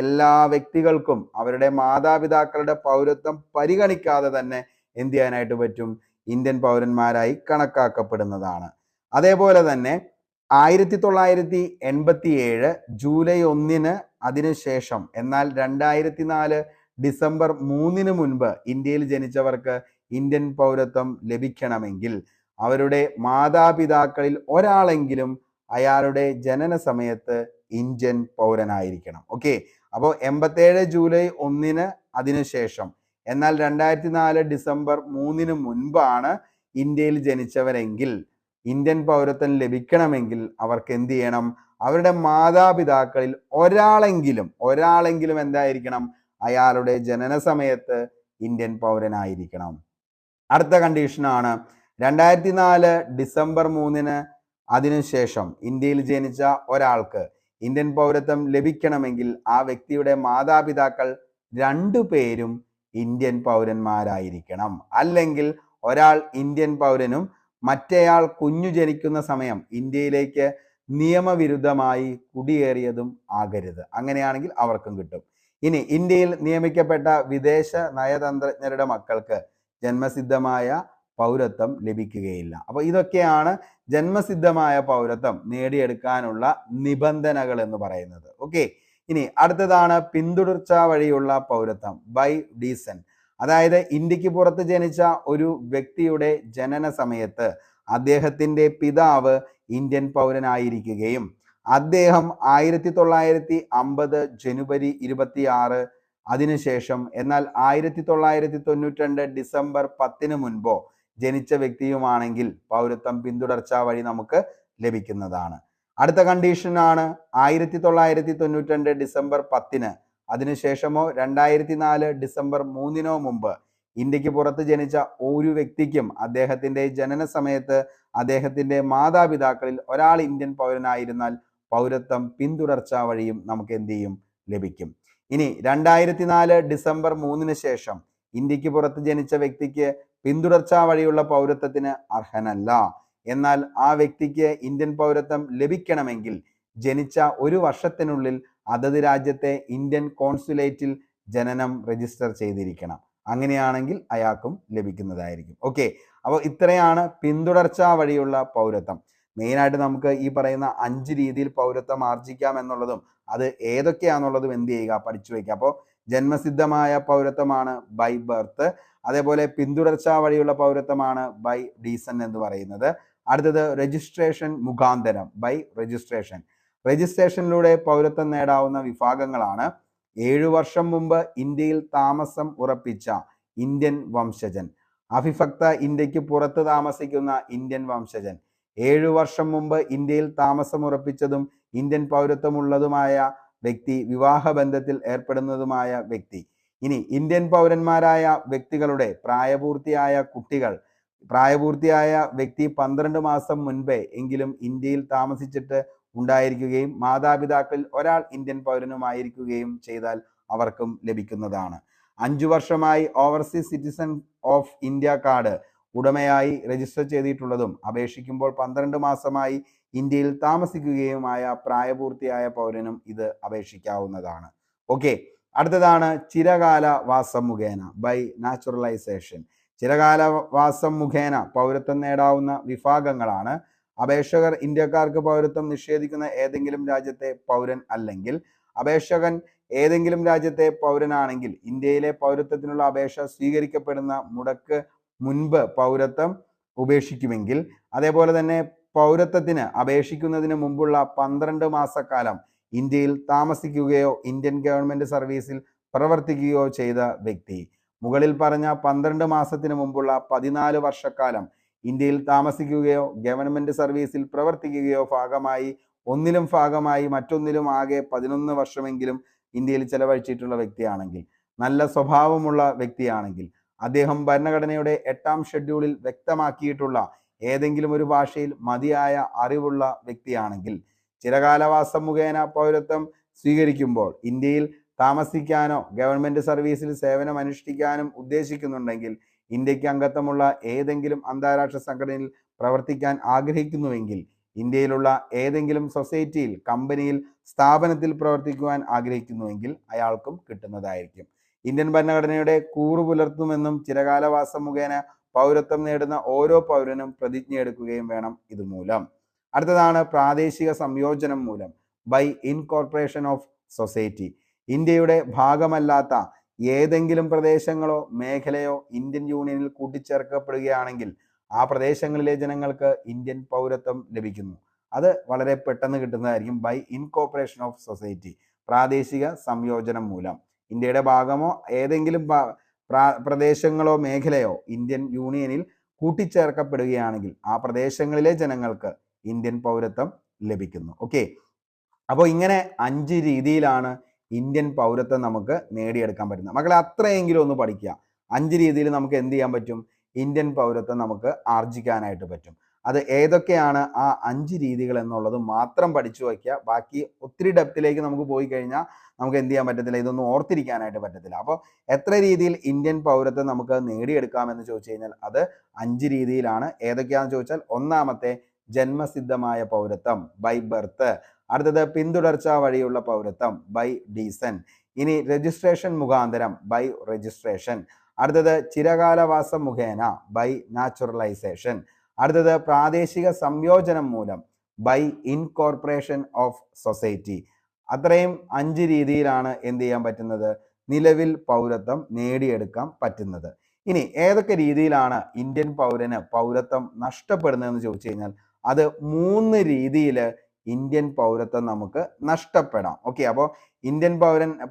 എല്ലാ വ്യക്തികൾക്കും അവരുടെ മാതാപിതാക്കളുടെ പൗരത്വം പരിഗണിക്കാതെ തന്നെ എന്ത് ചെയ്യാനായിട്ട് പറ്റും, ഇന്ത്യൻ പൗരന്മാരായി കണക്കാക്കപ്പെടുന്നതാണ്. അതേപോലെ തന്നെ 1987 ജൂലൈ 1 അതിനുശേഷം, എന്നാൽ 2004 ഡിസംബർ 3 മുൻപ് ഇന്ത്യയിൽ ജനിച്ചവർക്ക് ഇന്ത്യൻ പൗരത്വം ലഭിക്കണമെങ്കിൽ അവരുടെ മാതാപിതാക്കളിൽ ഒരാളെങ്കിലും അയാളുടെ ജനന സമയത്ത് ഇന്ത്യൻ പൗരനായിരിക്കണം. ഓക്കെ, അപ്പോൾ 87 ജൂലൈ 1 അതിനുശേഷം, എന്നാൽ 2004 ഡിസംബർ 3 മുൻപാണ് ഇന്ത്യയിൽ ജനിച്ചവരെങ്കിൽ ഇന്ത്യൻ പൗരത്വം ലഭിക്കണമെങ്കിൽ അവർക്ക് എന്ത് ചെയ്യണം, അവരുടെ മാതാപിതാക്കളിൽ ഒരാളെങ്കിലും എന്തായിരിക്കണം, അയാളുടെ ജനന സമയത്ത് ഇന്ത്യൻ പൗരനായിരിക്കണം. അടുത്ത കണ്ടീഷനാണ് 2004 ഡിസംബർ 3 അതിനുശേഷം ഇന്ത്യയിൽ ജനിച്ച ഒരാൾക്ക് ഇന്ത്യൻ പൗരത്വം ലഭിക്കണമെങ്കിൽ ആ വ്യക്തിയുടെ മാതാപിതാക്കൾ 2 പേരും ഇന്ത്യൻ പൗരന്മാരായിരിക്കണം. അല്ലെങ്കിൽ ഒരാൾ ഇന്ത്യൻ പൗരനും മറ്റേയാൾ കുഞ്ഞു ജനിക്കുന്ന സമയം ഇന്ത്യയിലേക്ക് നിയമവിരുദ്ധമായി കുടിയേറിയതും ആകരുത്. അങ്ങനെയാണെങ്കിൽ അവർക്കും കിട്ടും. ഇനി ഇന്ത്യയിൽ നിയമിക്കപ്പെട്ട വിദേശ നയതന്ത്രജ്ഞരുടെ മക്കൾക്ക് ജന്മസിദ്ധമായ പൗരത്വം ലഭിക്കുകയില്ല. അപ്പോൾ ഇതൊക്കെയാണ് ജന്മസിദ്ധമായ പൗരത്വം നേടിയെടുക്കാനുള്ള നിബന്ധനകൾ എന്ന് പറയുന്നത്. ഓക്കെ, ഇനി അടുത്തതാണ് പിന്തുടർച്ച വഴിയുള്ള പൗരത്വം, ബൈ ഡീസെന്റ്. അതായത് ഇന്ത്യക്ക് പുറത്ത് ജനിച്ച ഒരു വ്യക്തിയുടെ ജനന സമയത്ത് അദ്ദേഹത്തിന്റെ പിതാവ് ഇന്ത്യൻ പൗരനായിരിക്കുകയും അദ്ദേഹം 1950 ജനുവരി 26 അതിനുശേഷം, എന്നാൽ 1992 ഡിസംബർ 10 മുൻപോ ജനിച്ച വ്യക്തിയുമാണെങ്കിൽ പൗരത്വം പിന്തുടർച്ച വഴി നമുക്ക് ലഭിക്കുന്നതാണ്. അടുത്ത കണ്ടീഷനാണ് 1992 ഡിസംബർ 10 അതിനുശേഷമോ 2004 ഡിസംബർ 3 മുമ്പ് ഇന്ത്യക്ക് പുറത്ത് ജനിച്ച ഒരു വ്യക്തിക്കും അദ്ദേഹത്തിന്റെ ജനന സമയത്ത് അദ്ദേഹത്തിന്റെ മാതാപിതാക്കളിൽ ഒരാൾ ഇന്ത്യൻ പൗരനായിരുന്നാൽ പൗരത്വം പിന്തുടർച്ച വഴിയും നമുക്ക് എന്ത് ചെയ്യും, ലഭിക്കും. ഇനി 2004 ഡിസംബർ 3 ശേഷം ഇന്ത്യക്ക് പുറത്ത് ജനിച്ച വ്യക്തിക്ക് പിന്തുടർച്ച വഴിയുള്ള പൗരത്വത്തിന് അർഹനല്ല. എന്നാൽ ആ വ്യക്തിക്ക് ഇന്ത്യൻ പൗരത്വം ലഭിക്കണമെങ്കിൽ ജനിച്ച 1 വർഷത്തിനുള്ളിൽ അതത് രാജ്യത്തെ ഇന്ത്യൻ കോൺസുലേറ്റിൽ ജനനം രജിസ്റ്റർ ചെയ്തിരിക്കണം. അങ്ങനെയാണെങ്കിൽ അയാൾക്കും ലഭിക്കുന്നതായിരിക്കും. ഓക്കെ, അപ്പോൾ ഇത്രയാണ് പിന്തുടർച്ചാ വഴിയുള്ള പൗരത്വം. മെയിനായിട്ട് നമുക്ക് ഈ പറയുന്ന 5 രീതിയിൽ പൗരത്വം ആർജിക്കാം എന്നുള്ളതും അത് ഏതൊക്കെയാണെന്നുള്ളതും എന്ത് ചെയ്യുക, പഠിച്ചു വയ്ക്കുക. അപ്പോൾ ജന്മസിദ്ധമായ പൗരത്വമാണ് ബൈ ബർത്ത്. അതേപോലെ പിന്തുടർച്ചാ വഴിയുള്ള പൗരത്വമാണ് ബൈ ഡീസന്റ് എന്ന് പറയുന്നത്. അടുത്തത് രജിസ്ട്രേഷൻ മുഖാന്തരം ബൈ രജിസ്ട്രേഷൻ. രജിസ്ട്രേഷനിലൂടെ പൗരത്വം നേടാവുന്ന വിഭാഗങ്ങളാണ് 7 വർഷം മുമ്പ് ഇന്ത്യയിൽ താമസം ഉറപ്പിച്ച ഇന്ത്യൻ വംശജൻ, അവിഭക്ത ഇന്ത്യക്ക് പുറത്ത് താമസിക്കുന്ന ഇന്ത്യൻ വംശജൻ, 7 വർഷം മുമ്പ് ഇന്ത്യയിൽ താമസം ഉറപ്പിച്ചതും ഇന്ത്യൻ പൗരത്വമുള്ളതുമായ വ്യക്തി, വിവാഹബന്ധത്തിൽ ഏർപ്പെടുന്നതുമായ വ്യക്തി. ഇനി ഇന്ത്യൻ പൗരന്മാരായ വ്യക്തികളുടെ പ്രായപൂർത്തിയായ കുട്ടികൾ, പ്രായപൂർത്തിയായ വ്യക്തി 12 മാസം മുൻപേ എങ്കിലും ഇന്ത്യയിൽ താമസിച്ചിട്ട് ഉണ്ടായിരിക്കുകയും മാതാപിതാക്കളിൽ ഒരാൾ ഇന്ത്യൻ പൗരനുമായിരിക്കുകയും ചെയ്താൽ അവർക്കും ലഭിക്കുന്നതാണ്. 5 വർഷമായി overseas citizen of India card ഉടമയായി രജിസ്റ്റർ ചെയ്തിട്ടുള്ളതും അപേക്ഷിക്കുമ്പോൾ 12 മാസമായി ഇന്ത്യയിൽ താമസിക്കുകയുമായ പ്രായപൂർത്തിയായ പൗരനും ഇത് അപേക്ഷിക്കാവുന്നതാണ്. ഓക്കെ, അടുത്തതാണ് ചിരകാല വാസം മുഖേന ബൈ നാച്ചുറലൈസേഷൻ. ചിരകാല വാസം മുഖേന പൗരത്വം നേടാവുന്ന വിഭാഗങ്ങളാണ് അപേക്ഷകർ ഇന്ത്യക്കാർക്ക് പൗരത്വം നിഷേധിക്കുന്ന ഏതെങ്കിലും രാജ്യത്തെ പൗരൻ അല്ലെങ്കിൽ അപേക്ഷകൻ ഏതെങ്കിലും രാജ്യത്തെ പൗരനാണെങ്കിൽ ഇന്ത്യയിലെ പൗരത്വത്തിനുള്ള അപേക്ഷ സ്വീകരിക്കപ്പെടുന്ന മുടക്ക് മുൻപ് പൗരത്വം ഉപേക്ഷിക്കുമെങ്കിൽ, അതേപോലെ തന്നെ പൗരത്വത്തിന് അപേക്ഷിക്കുന്നതിന് മുമ്പുള്ള 12 മാസക്കാലം ഇന്ത്യയിൽ താമസിക്കുകയോ ഇന്ത്യൻ ഗവൺമെന്റ് സർവീസിൽ പ്രവർത്തിക്കുകയോ ചെയ്ത വ്യക്തി. മുകളിൽ പറഞ്ഞ 12 മാസത്തിന് മുമ്പുള്ള 14 വർഷക്കാലം ഇന്ത്യയിൽ താമസിക്കുകയോ ഗവൺമെന്റ് സർവീസിൽ പ്രവർത്തിക്കുകയോ ഒന്നിലും ഭാഗമായി മറ്റൊന്നിലും ആകെ 11 വർഷമെങ്കിലും ഇന്ത്യയിൽ ചെലവഴിച്ചിട്ടുള്ള വ്യക്തിയാണെങ്കിൽ, നല്ല സ്വഭാവമുള്ള വ്യക്തിയാണെങ്കിൽ, അദ്ദേഹം ഭരണഘടനയുടെ 8ാം ഷെഡ്യൂളിൽ വ്യക്തമാക്കിയിട്ടുള്ള ഏതെങ്കിലും ഒരു ഭാഷയിൽ മതിയായ അറിവുള്ള വ്യക്തിയാണെങ്കിൽ, ചിരകാലവാസം മുഖേന പൗരത്വം സ്വീകരിക്കുമ്പോൾ ഇന്ത്യയിൽ താമസിക്കാനോ ഗവൺമെന്റ് സർവീസിൽ സേവനം അനുഷ്ഠിക്കാനും ഉദ്ദേശിക്കുന്നുണ്ടെങ്കിൽ, ഇന്ത്യക്ക് അംഗത്വമുള്ള ഏതെങ്കിലും അന്താരാഷ്ട്ര സംഘടനയിൽ പ്രവർത്തിക്കാൻ ആഗ്രഹിക്കുന്നുവെങ്കിൽ, ഇന്ത്യയിലുള്ള ഏതെങ്കിലും സൊസൈറ്റിയിൽ, കമ്പനിയിൽ, സ്ഥാപനത്തിൽ പ്രവർത്തിക്കുവാൻ ആഗ്രഹിക്കുന്നുവെങ്കിൽ അയാൾക്കും കിട്ടുന്നതായിരിക്കും. ഇന്ത്യൻ ഭരണഘടനയുടെ കൂറു പുലർത്തുമെന്നും ചിരകാലവാസം മുഖേന പൗരത്വം നേടുന്ന ഓരോ പൗരനും പ്രതിജ്ഞയെടുക്കുകയും വേണം ഇതുമൂലം. അടുത്തതാണ് പ്രാദേശിക സംയോജനം മൂലം ബൈ ഇൻകോർപ്പറേഷൻ ഓഫ് സൊസൈറ്റി. ഇന്ത്യയുടെ ഭാഗമല്ലാത്ത ഏതെങ്കിലും പ്രദേശങ്ങളോ മേഖലയോ ഇന്ത്യൻ യൂണിയനിൽ കൂട്ടിച്ചേർക്കപ്പെടുകയാണെങ്കിൽ ആ പ്രദേശങ്ങളിലെ ജനങ്ങൾക്ക് ഇന്ത്യൻ പൗരത്വം ലഭിക്കുന്നു. അത് വളരെ പെട്ടെന്ന് കിട്ടുന്നതായിരിക്കും ബൈ ഇൻകോർപ്പറേഷൻ ഓഫ് സൊസൈറ്റി, പ്രാദേശിക സംയോജനം മൂലം. ഇന്ത്യയുടെ ഭാഗമോ ഏതെങ്കിലും പ്രദേശങ്ങളോ മേഖലയോ ഇന്ത്യൻ യൂണിയനിൽ കൂട്ടിച്ചേർക്കപ്പെടുകയാണെങ്കിൽ ആ പ്രദേശങ്ങളിലെ ജനങ്ങൾക്ക് ഇന്ത്യൻ പൗരത്വം ലഭിക്കുന്നു. ഓക്കെ, അപ്പോൾ ഇങ്ങനെ 5 രീതിയിലാണ് ഇന്ത്യൻ പൗരത്വം നമുക്ക് നേടിയെടുക്കാൻ പറ്റുന്നത്. മക്കളെ അത്രയെങ്കിലും ഒന്ന് പഠിക്കുക. 5 രീതിയിൽ നമുക്ക് എന്ത് ചെയ്യാൻ പറ്റും? ഇന്ത്യൻ പൗരത്വം നമുക്ക് ആർജിക്കാനായിട്ട് പറ്റും. അത് ഏതൊക്കെയാണ് ആ 5 രീതികൾ എന്നുള്ളത് മാത്രം പഠിച്ചു വയ്ക്കുക. ബാക്കി ഒത്തിരി ഡെപ്തിലേക്ക് നമുക്ക് പോയി കഴിഞ്ഞാൽ നമുക്ക് എന്ത് ചെയ്യാൻ പറ്റത്തില്ല, ഇതൊന്നും ഓർത്തിരിക്കാനായിട്ട് പറ്റത്തില്ല. അപ്പോൾ എത്ര രീതിയിൽ ഇന്ത്യൻ പൗരത്വം നമുക്ക് നേടിയെടുക്കാമെന്ന് ചോദിച്ചു കഴിഞ്ഞാൽ അത് 5 രീതിയിലാണ്. ഏതൊക്കെയാണെന്ന് ചോദിച്ചാൽ, ഒന്നാമത്തെ ജന്മസിദ്ധമായ പൗരത്വം ബൈ ബർത്ത്. അടുത്തത് പിന്തുടർച്ചാ വഴിയുള്ള പൗരത്വം ബൈ ഡീസന്റ്. ഇനി രജിസ്ട്രേഷൻ മുഖാന്തരം ബൈ രജിസ്ട്രേഷൻ. അടുത്തത് ചിരകാലവാസം മുഖേന ബൈ നാച്ചുറലൈസേഷൻ. അടുത്തത് പ്രാദേശിക സംയോജനം മൂലം ബൈ ഇൻകോർപ്പറേഷൻ ഓഫ് സൊസൈറ്റി. അത്രയും 5 രീതിയിലാണ് എന്ത് ചെയ്യാൻ പറ്റുന്നത്, നിലവിൽ പൗരത്വം നേടിയെടുക്കാൻ പറ്റുന്നത്. ഇനി ഏതൊക്കെ രീതിയിലാണ് ഇന്ത്യൻ പൗരന് പൗരത്വം നഷ്ടപ്പെടുന്നതെന്ന് ചോദിച്ചു കഴിഞ്ഞാൽ അത് 3 രീതിയിൽ ഇന്ത്യൻ പൗരത്വം നമുക്ക് നഷ്ടപ്പെടാം. ഓക്കെ, അപ്പോൾ ഇന്ത്യൻ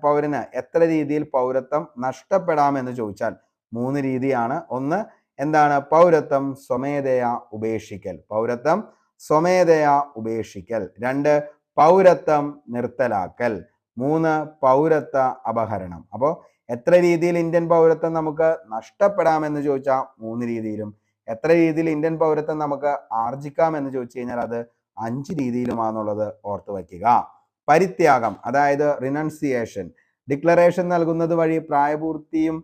പൗരന് എത്ര രീതിയിൽ പൗരത്വം നഷ്ടപ്പെടാമെന്ന് ചോദിച്ചാൽ 3 രീതിയാണ്. ഒന്ന് എന്താണ്? പൗരത്വം സ്വമേധയാ ഉപേക്ഷിക്കൽ, പൗരത്വം സ്വമേധയാ ഉപേക്ഷിക്കൽ. 2 പൗരത്വം നിർത്തലാക്കൽ. 3 പൗരത്വ അപഹരണം. അപ്പോൾ എത്ര രീതിയിൽ ഇന്ത്യൻ പൗരത്വം നമുക്ക് നഷ്ടപ്പെടാമെന്ന് ചോദിച്ചാൽ 3 രീതിയിലും, എത്ര രീതിയിൽ ഇന്ത്യൻ പൗരത്വം നമുക്ക് ആർജിക്കാമെന്ന് ചോദിച്ചു കഴിഞ്ഞാൽ അത് 5 രീതിയിലുമാണെന്നുള്ളത് ഓർത്തു വയ്ക്കുക. പരിത്യാഗം, അതായത് റിനൗൺസിയേഷൻ, ഡിക്ലറേഷൻ നൽകുന്നത് വഴി പ്രായപൂർത്തിയും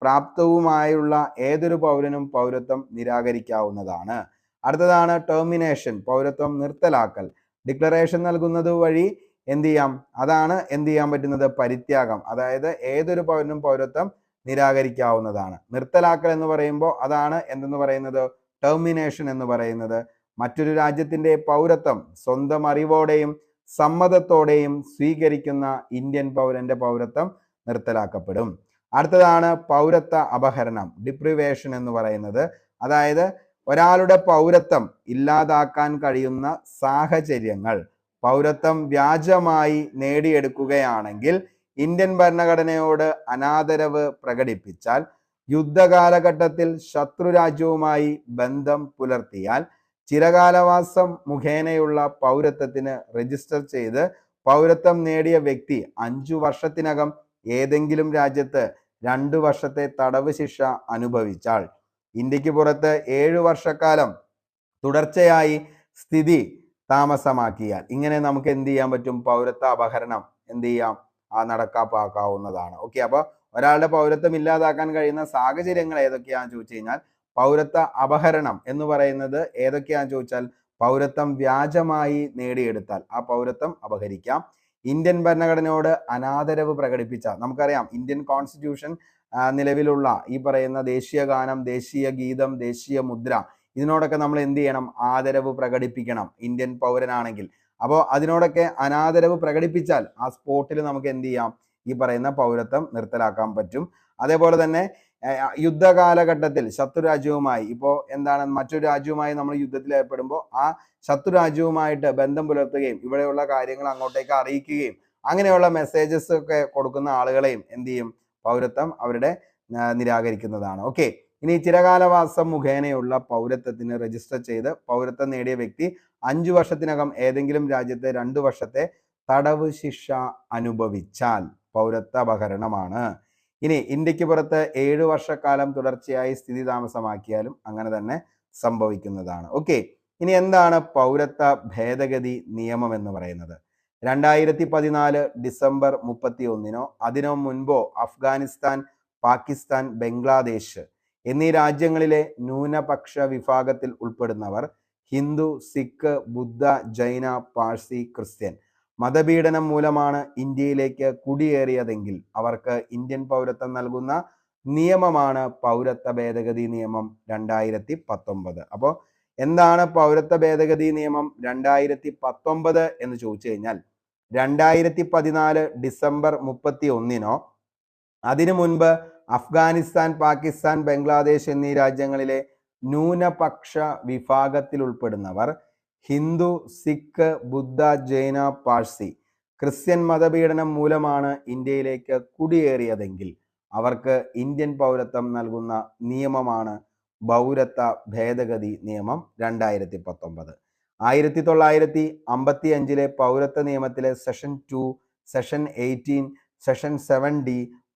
പ്രാപ്തവുമായുള്ള ഏതൊരു പൗരനും പൗരത്വം നിരാകരിക്കാവുന്നതാണ്. അടുത്തതാണ് ടെർമിനേഷൻ, പൗരത്വം നിർത്തലാക്കൽ. ഡിക്ലറേഷൻ നൽകുന്നത് വഴി എന്ത് ചെയ്യാം, അതാണ് എന്ത് ചെയ്യാൻ പറ്റുന്നത്, പരിത്യാഗം. അതായത് ഏതൊരു പൗരനും പൗരത്വം നിരാകരിക്കാവുന്നതാണ്. നിർത്തലാക്കൽ എന്ന് പറയുമ്പോൾ അതാണ് എന്തെന്ന് പറയുന്നത്, ടെർമിനേഷൻ എന്ന് പറയുന്നത്. മറ്റൊരു രാജ്യത്തിന്റെ പൗരത്വം സ്വന്തം അറിവോടെയും സമ്മതത്തോടെയും സ്വീകരിക്കുന്ന ഇന്ത്യൻ പൗരന്റെ പൗരത്വം നിർത്തലാക്കപ്പെടും. അടുത്തതാണ് പൗരത്വ അപഹരണം, ഡിപ്രിവേഷൻ എന്ന് പറയുന്നത്. അതായത് ഒരാളുടെ പൗരത്വം ഇല്ലാതാക്കാൻ കഴിയുന്ന സാഹചര്യങ്ങൾ പൗരത്വം വ്യാജമായി നേടിയെടുക്കുകയാണെങ്കിൽ, ഇന്ത്യൻ ഭരണഘടനയോട് അനാദരവ് പ്രകടിപ്പിച്ചാൽ, യുദ്ധകാലഘട്ടത്തിൽ ശത്രു രാജ്യവുമായി ബന്ധം പുലർത്തിയാൽ, ചിരകാലവാസം മുഖേനയുള്ള പൗരത്വത്തിന് രജിസ്റ്റർ ചെയ്ത് പൗരത്വം നേടിയ വ്യക്തി 5 വർഷത്തിനകം ഏതെങ്കിലും രാജ്യത്ത് 2 വർഷത്തെ തടവ് ശിക്ഷ അനുഭവിച്ചാൽ, ഇന്ത്യക്ക് പുറത്ത് 7 വർഷക്കാലം തുടർച്ചയായി സ്ഥിതി താമസമാക്കിയാൽ, ഇങ്ങനെ നമുക്ക് എന്ത് ചെയ്യാൻ പറ്റും, പൗരത്വ അപഹരണം എന്ത് ചെയ്യാം, നടപ്പാക്കാവുന്നതാണ്. ഓക്കെ, അപ്പൊ ഒരാളുടെ പൗരത്വം ഇല്ലാതാക്കാൻ കഴിയുന്ന സാഹചര്യങ്ങൾ ഏതൊക്കെയാണെന്ന് ചോദിച്ചു കഴിഞ്ഞാൽ, പൗരത്വ അപഹരണം എന്ന് പറയുന്നത് ഏതൊക്കെയാണെന്ന് ചോദിച്ചാൽ, പൗരത്വം വ്യാജമായി നേടിയെടുത്താൽ ആ പൗരത്വം അപഹരിക്കാം. ഇന്ത്യൻ ഭരണഘടനയോട് അനാദരവ് പ്രകടിപ്പിച്ച, നമുക്കറിയാം ഇന്ത്യൻ കോൺസ്റ്റിറ്റ്യൂഷൻ നിലവിലുള്ള ഈ പറയുന്ന ദേശീയ ഗാനം, ദേശീയ ഗീതം, ദേശീയ മുദ്ര, ഇതിനോടൊക്കെ നമ്മൾ എന്ത് ചെയ്യണം, ആദരവ് പ്രകടിപ്പിക്കണം ഇന്ത്യൻ പൗരനാണെങ്കിൽ. അപ്പോൾ അതിനോടൊക്കെ അനാദരവ് പ്രകടിപ്പിച്ചാൽ ആ സ്പോട്ടിൽ നമുക്ക് എന്ത് ചെയ്യാം, ഈ പറയുന്ന പൗരത്വം നിർത്തലാക്കാൻ പറ്റും. അതേപോലെ തന്നെ യുദ്ധകാലഘട്ടത്തിൽ ശത്രു രാജ്യവുമായി, ഇപ്പോൾ എന്താണ്, മറ്റൊരു രാജ്യവുമായി നമ്മൾ യുദ്ധത്തിൽ ഏർപ്പെടുമ്പോൾ ആ ശത്രു രാജ്യവുമായിട്ട് ബന്ധം പുലർത്തുകയും ഇവിടെയുള്ള കാര്യങ്ങൾ അങ്ങോട്ടേക്ക് അറിയിക്കുകയും അങ്ങനെയുള്ള മെസ്സേജസ് ഒക്കെ കൊടുക്കുന്ന ആളുകളെയും എന്ത് ചെയ്യും, പൗരത്വം അവരുടെ നിരാകരിക്കുന്നതാണ്. ഓക്കെ, ഇനി ചിരകാലവാസം മുഖേനയുള്ള പൗരത്വത്തിന് രജിസ്റ്റർ ചെയ്ത് പൗരത്വം നേടിയ വ്യക്തി 5 വർഷത്തിനകം ഏതെങ്കിലും രാജ്യത്തെ 2 വർഷത്തെ തടവ് ശിക്ഷ അനുഭവിച്ചാൽ പൗരത്വ അപഹരണമാണ്. ഇനി ഇന്ത്യക്ക് പുറത്ത് 7 വർഷക്കാലം തുടർച്ചയായി സ്ഥിതി താമസമാക്കിയാലും അങ്ങനെ തന്നെ സംഭവിക്കുന്നതാണ്. ഓക്കെ, ഇനി എന്താണ് പൗരത്വ ഭേദഗതി നിയമം എന്ന് പറയുന്നത്? 2014 ഡിസംബർ 31 അതിനോ മുൻപോ അഫ്ഗാനിസ്ഥാൻ, പാകിസ്ഥാൻ, ബംഗ്ലാദേശ് എന്നീ രാജ്യങ്ങളിലെ ന്യൂനപക്ഷ വിഭാഗത്തിൽ ഉൾപ്പെടുന്നവർ ഹിന്ദു, സിഖ്, ബുദ്ധ, ജൈന, പാഴ്സി, ക്രിസ്ത്യൻ മതപീഡനം മൂലമാണ് ഇന്ത്യയിലേക്ക് കുടിയേറിയതെങ്കിൽ അവർക്ക് ഇന്ത്യൻ പൗരത്വം നൽകുന്ന നിയമമാണ് പൗരത്വ ഭേദഗതി നിയമം 2019. അപ്പോൾ എന്താണ് പൗരത്വ ഭേദഗതി നിയമം 2019 എന്ന് ചോദിച്ചു കഴിഞ്ഞാൽ, 2014 ഡിസംബർ 31 അതിനു മുൻപ് അഫ്ഗാനിസ്ഥാൻ, പാകിസ്ഥാൻ, ബംഗ്ലാദേശ് എന്നീ രാജ്യങ്ങളിലെ ന്യൂനപക്ഷ വിഭാഗത്തിൽ ഉൾപ്പെടുന്നവർ ഹിന്ദു, സിഖ്, ബുദ്ധ, ജൈന, പാഴ്സി, ക്രിസ്ത്യൻ മതപീഡനം മൂലമാണ് ഇന്ത്യയിലേക്ക് കുടിയേറിയതെങ്കിൽ അവർക്ക് ഇന്ത്യൻ പൗരത്വം നൽകുന്ന നിയമമാണ് പൗരത്വ ഭേദഗതി നിയമം 2019. 1955 പൗരത്വ നിയമത്തിലെ session 2, session 18, session 7D,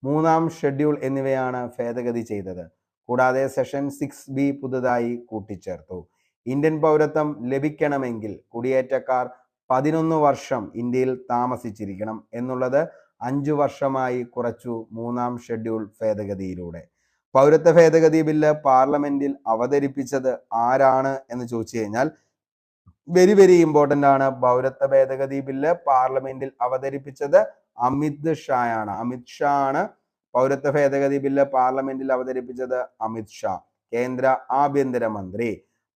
3-ാം schedule എന്നിവയാണ് ഭേദഗതി ചെയ്തത്. കൂടാതെ സെഷൻ 6B പുതുതായി കൂട്ടിച്ചേർത്തു. ഇന്ത്യൻ പൗരത്വം ലഭിക്കണമെങ്കിൽ കുടിയേറ്റക്കാർ 11 വർഷം ഇന്ത്യയിൽ താമസിച്ചിരിക്കണം എന്നുള്ളത് 5 വർഷമായി കുറച്ചു 3-ാം ഷെഡ്യൂൾ ഭേദഗതിയിലൂടെ. പൗരത്വ ഭേദഗതി ബില്ല് പാർലമെന്റിൽ അവതരിപ്പിച്ചത് ആരാണ് എന്ന് ചോദിച്ചു കഴിഞ്ഞാൽ, വെരി ഇമ്പോർട്ടന്റ് ആണ്. പൗരത്വ ഭേദഗതി ബില്ല് പാർലമെന്റിൽ അവതരിപ്പിച്ചത് അമിത് ഷാ ആണ്. അമിത് ഷാ ആണ് പൗരത്വ ഭേദഗതി ബില്ല് പാർലമെന്റിൽ അവതരിപ്പിച്ചത്. അമിത് ഷാ, കേന്ദ്ര ആഭ്യന്തരമന്ത്രി.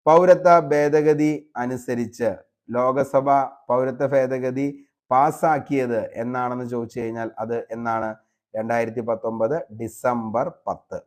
പൗരത്വ ഭേദഗതി അനുസരിച്ച് ലോകസഭ പൗരത്വ ഭേദഗതി പാസ്സാക്കിയത് എന്നാണെന്ന് ചോദിച്ചു കഴിഞ്ഞാൽ അത് എന്നാണ്? 2019 ഡിസംബർ 10.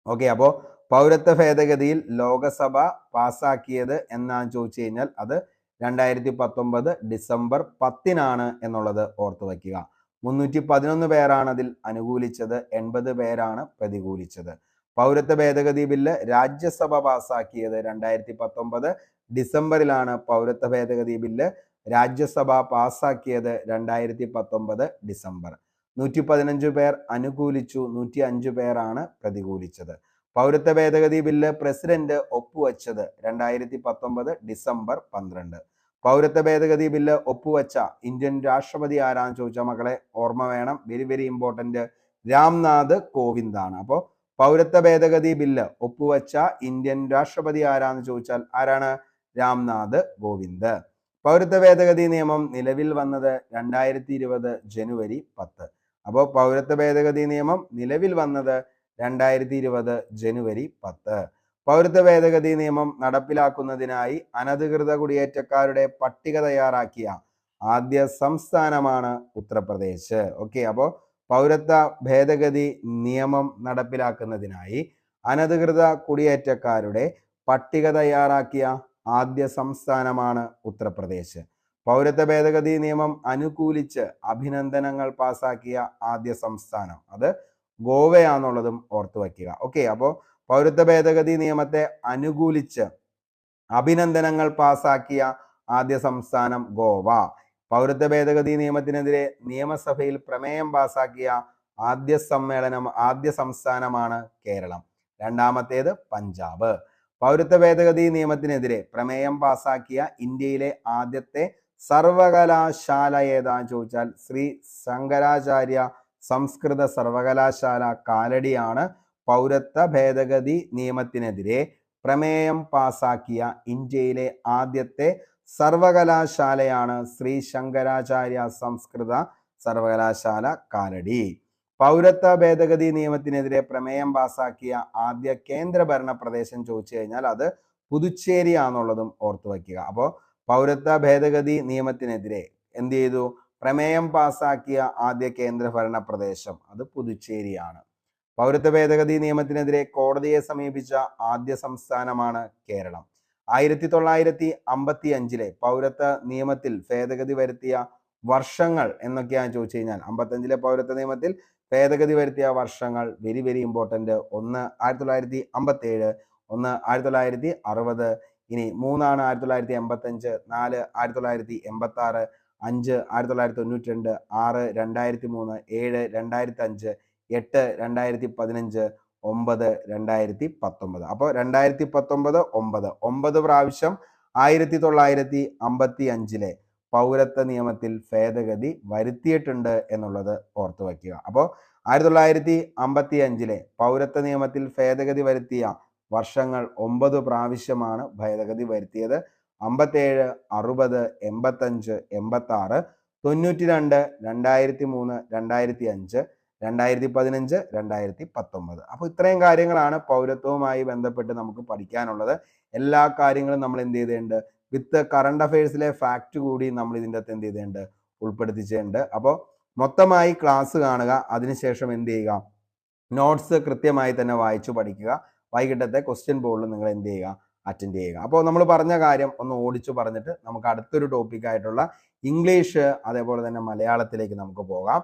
ഓക്കെ, അപ്പോൾ പൗരത്വ ഭേദഗതിയിൽ ലോകസഭ പാസ്സാക്കിയത് എന്നാണ് ചോദിച്ചു കഴിഞ്ഞാൽ അത് 2019 ഡിസംബർ 10 എന്നുള്ളത് ഓർത്തു വയ്ക്കുക. 311 പേരാണ് അതിൽ അനുകൂലിച്ചത്, 80 പേരാണ് പ്രതികൂലിച്ചത്. പൗരത്വ ഭേദഗതി ബില്ല് രാജ്യസഭ പാസ്സാക്കിയത് 2019 ഡിസംബറിലാണ്. പൗരത്വ ഭേദഗതി ബില്ല് രാജ്യസഭ പാസ്സാക്കിയത് 2019 ഡിസംബർ. 115 പേർ അനുകൂലിച്ചു, 105 പേരാണ് പ്രതികൂലിച്ചത്. പൗരത്വ ഭേദഗതി ബില്ല് പ്രസിഡന്റ് ഒപ്പുവെച്ചത് 2019 ഡിസംബർ 12. പൗരത്വ ഭേദഗതി ബില്ല് ഒപ്പുവെച്ച ഇന്ത്യൻ രാഷ്ട്രപതി ആരാന്ന് ചോദിച്ചാൽ മക്കളെ ഓർമ്മ വേണം, വെരി ഇമ്പോർട്ടന്റ്, രാംനാഥ് കോവിന്ദ് ആണ്. അപ്പോൾ പൗരത്വ ഭേദഗതി ബില്ല് ഒപ്പുവെച്ച ഇന്ത്യൻ രാഷ്ട്രപതി ആരാന്ന് ചോദിച്ചാൽ ആരാണ്? രാംനാഥ് കോവിന്ദ്. പൗരത്വ ഭേദഗതി നിയമം നിലവിൽ വന്നത് 2020 ജനുവരി 10. അപ്പോൾ പൗരത്വ ഭേദഗതി നിയമം നിലവിൽ വന്നത് 2020 ജനുവരി 10. പൗരത്വ ഭേദഗതി നിയമം നടപ്പിലാക്കുന്നതിനായി അനധികൃത കുടിയേറ്റക്കാരുടെ പട്ടിക തയ്യാറാക്കിയ ആദ്യ സംസ്ഥാനമാണ് ഉത്തർപ്രദേശ്. ഓക്കെ, അപ്പോൾ പൗരത്വ ഭേദഗതി നിയമം നടപ്പിലാക്കുന്നതിനായി അനധികൃത കുടിയേറ്റക്കാരുടെ പട്ടിക തയ്യാറാക്കിയ ആദ്യ സംസ്ഥാനമാണ് ഉത്തർപ്രദേശ്. പൗരത്വ ഭേദഗതി നിയമം അനുകൂലിച്ച് അഭിനന്ദനങ്ങൾ പാസാക്കിയ ആദ്യ സംസ്ഥാനം അത് ഗോവയാന്നുള്ളതും ഓർത്തു വയ്ക്കുക. ഓക്കെ, അപ്പോൾ പൗരത്വ ഭേദഗതി നിയമത്തെ അനുകൂലിച്ച് അഭിനന്ദനങ്ങൾ പാസാക്കിയ ആദ്യ സംസ്ഥാനം ഗോവ. പൗരത്വ ഭേദഗതി നിയമത്തിനെതിരെ നിയമസഭയിൽ പ്രമേയം പാസാക്കിയ ആദ്യ സംസ്ഥാനമാണ് കേരളം. രണ്ടാമത്തേത് പഞ്ചാബ്. പൗരത്വ ഭേദഗതി നിയമത്തിനെതിരെ പ്രമേയം പാസാക്കിയ ഇന്ത്യയിലെ ആദ്യത്തെ സർവകലാശാല ഏതാന്ന് ചോദിച്ചാൽ ശ്രീ ശങ്കരാചാര്യ സംസ്കൃത സർവകലാശാല കാലടിയാണ്. പൗരത്വ ഭേദഗതി നിയമത്തിനെതിരെ പ്രമേയം പാസാക്കിയ ഇന്ത്യയിലെ ആദ്യത്തെ സർവകലാശാലയാണ് ശ്രീ ശങ്കരാചാര്യ സംസ്കൃത സർവകലാശാല കാലടി. പൗരത്വ ഭേദഗതി നിയമത്തിനെതിരെ പ്രമേയം പാസാക്കിയ ആദ്യ കേന്ദ്രഭരണ പ്രദേശം ചോദിച്ചു കഴിഞ്ഞാൽ അത് പുതുച്ചേരി ആണെന്നുള്ളതും ഓർത്തു വയ്ക്കുക. അപ്പോൾ പൗരത്വ ഭേദഗതി നിയമത്തിനെതിരെ എന്ത് ചെയ്തു? പ്രമേയം പാസാക്കിയ ആദ്യ കേന്ദ്രഭരണ പ്രദേശം അത് പുതുച്ചേരിയാണ്. പൗരത്വ ഭേദഗതി നിയമത്തിനെതിരെ കോടതിയെ സമീപിച്ച ആദ്യ സംസ്ഥാനമാണ് കേരളം. 1955 പൗരത്വ നിയമത്തിൽ ഭേദഗതി വരുത്തിയ വർഷങ്ങൾ എന്നൊക്കെയാണെന്ന് ചോദിച്ചു കഴിഞ്ഞാൽ 55 പൗരത്വ നിയമത്തിൽ ഭേദഗതി വരുത്തിയ വർഷങ്ങൾ വെരി വെരി ഇമ്പോർട്ടന്റ്. 1 1957, 1 1960, ഇനി 3 1985, 4 1986, 5 1992, 6 2003, 7 2005, 8 2015, 9 2019. അപ്പോൾ 2019 9 പ്രാവശ്യം 1955 പൗരത്വ നിയമത്തിൽ ഭേദഗതി വരുത്തിയിട്ടുണ്ട് എന്നുള്ളത് ഓർത്തു വയ്ക്കുക. അപ്പോൾ 1955 പൗരത്വ നിയമത്തിൽ ഭേദഗതി വരുത്തിയ വർഷങ്ങൾ 9 പ്രാവശ്യമാണ് ഭേദഗതി വരുത്തിയത്. 57, 60, 85, 86, 92, 2003, 2005, 2015, 2019. അപ്പോൾ ഇത്രയും കാര്യങ്ങളാണ് പൗരത്വവുമായി ബന്ധപ്പെട്ട് നമുക്ക് പഠിക്കാനുള്ളത്. എല്ലാ കാര്യങ്ങളും നമ്മൾ എന്ത് ചെയ്തിട്ടുണ്ട്? വിത്ത് കറണ്ട് അഫയേഴ്സിലെ ഫാക്ട് കൂടി നമ്മൾ ഇതിൻ്റെ അകത്ത് എന്ത് ചെയ്തിട്ടുണ്ട്? ഉൾപ്പെടുത്തിച്ചിട്ടുണ്ട്. അപ്പോൾ മൊത്തമായി ക്ലാസ് കാണുക, അതിനുശേഷം എന്ത് ചെയ്യുക? നോട്ട്സ് കൃത്യമായി തന്നെ വായിച്ചു പഠിക്കുക. വൈകിട്ടത്തെ ക്വസ്റ്റ്യൻ ബോർഡിൽ നിങ്ങൾ എന്ത് ചെയ്യുക? അറ്റൻഡ് ചെയ്യുക. അപ്പോൾ നമ്മൾ പറഞ്ഞ കാര്യം ഒന്ന് ഓടിച്ചു പറഞ്ഞിട്ട് നമുക്ക് അടുത്തൊരു ടോപ്പിക്കായിട്ടുള്ള ഇംഗ്ലീഷ് അതേപോലെ തന്നെ മലയാളത്തിലേക്ക് നമുക്ക് പോകാം.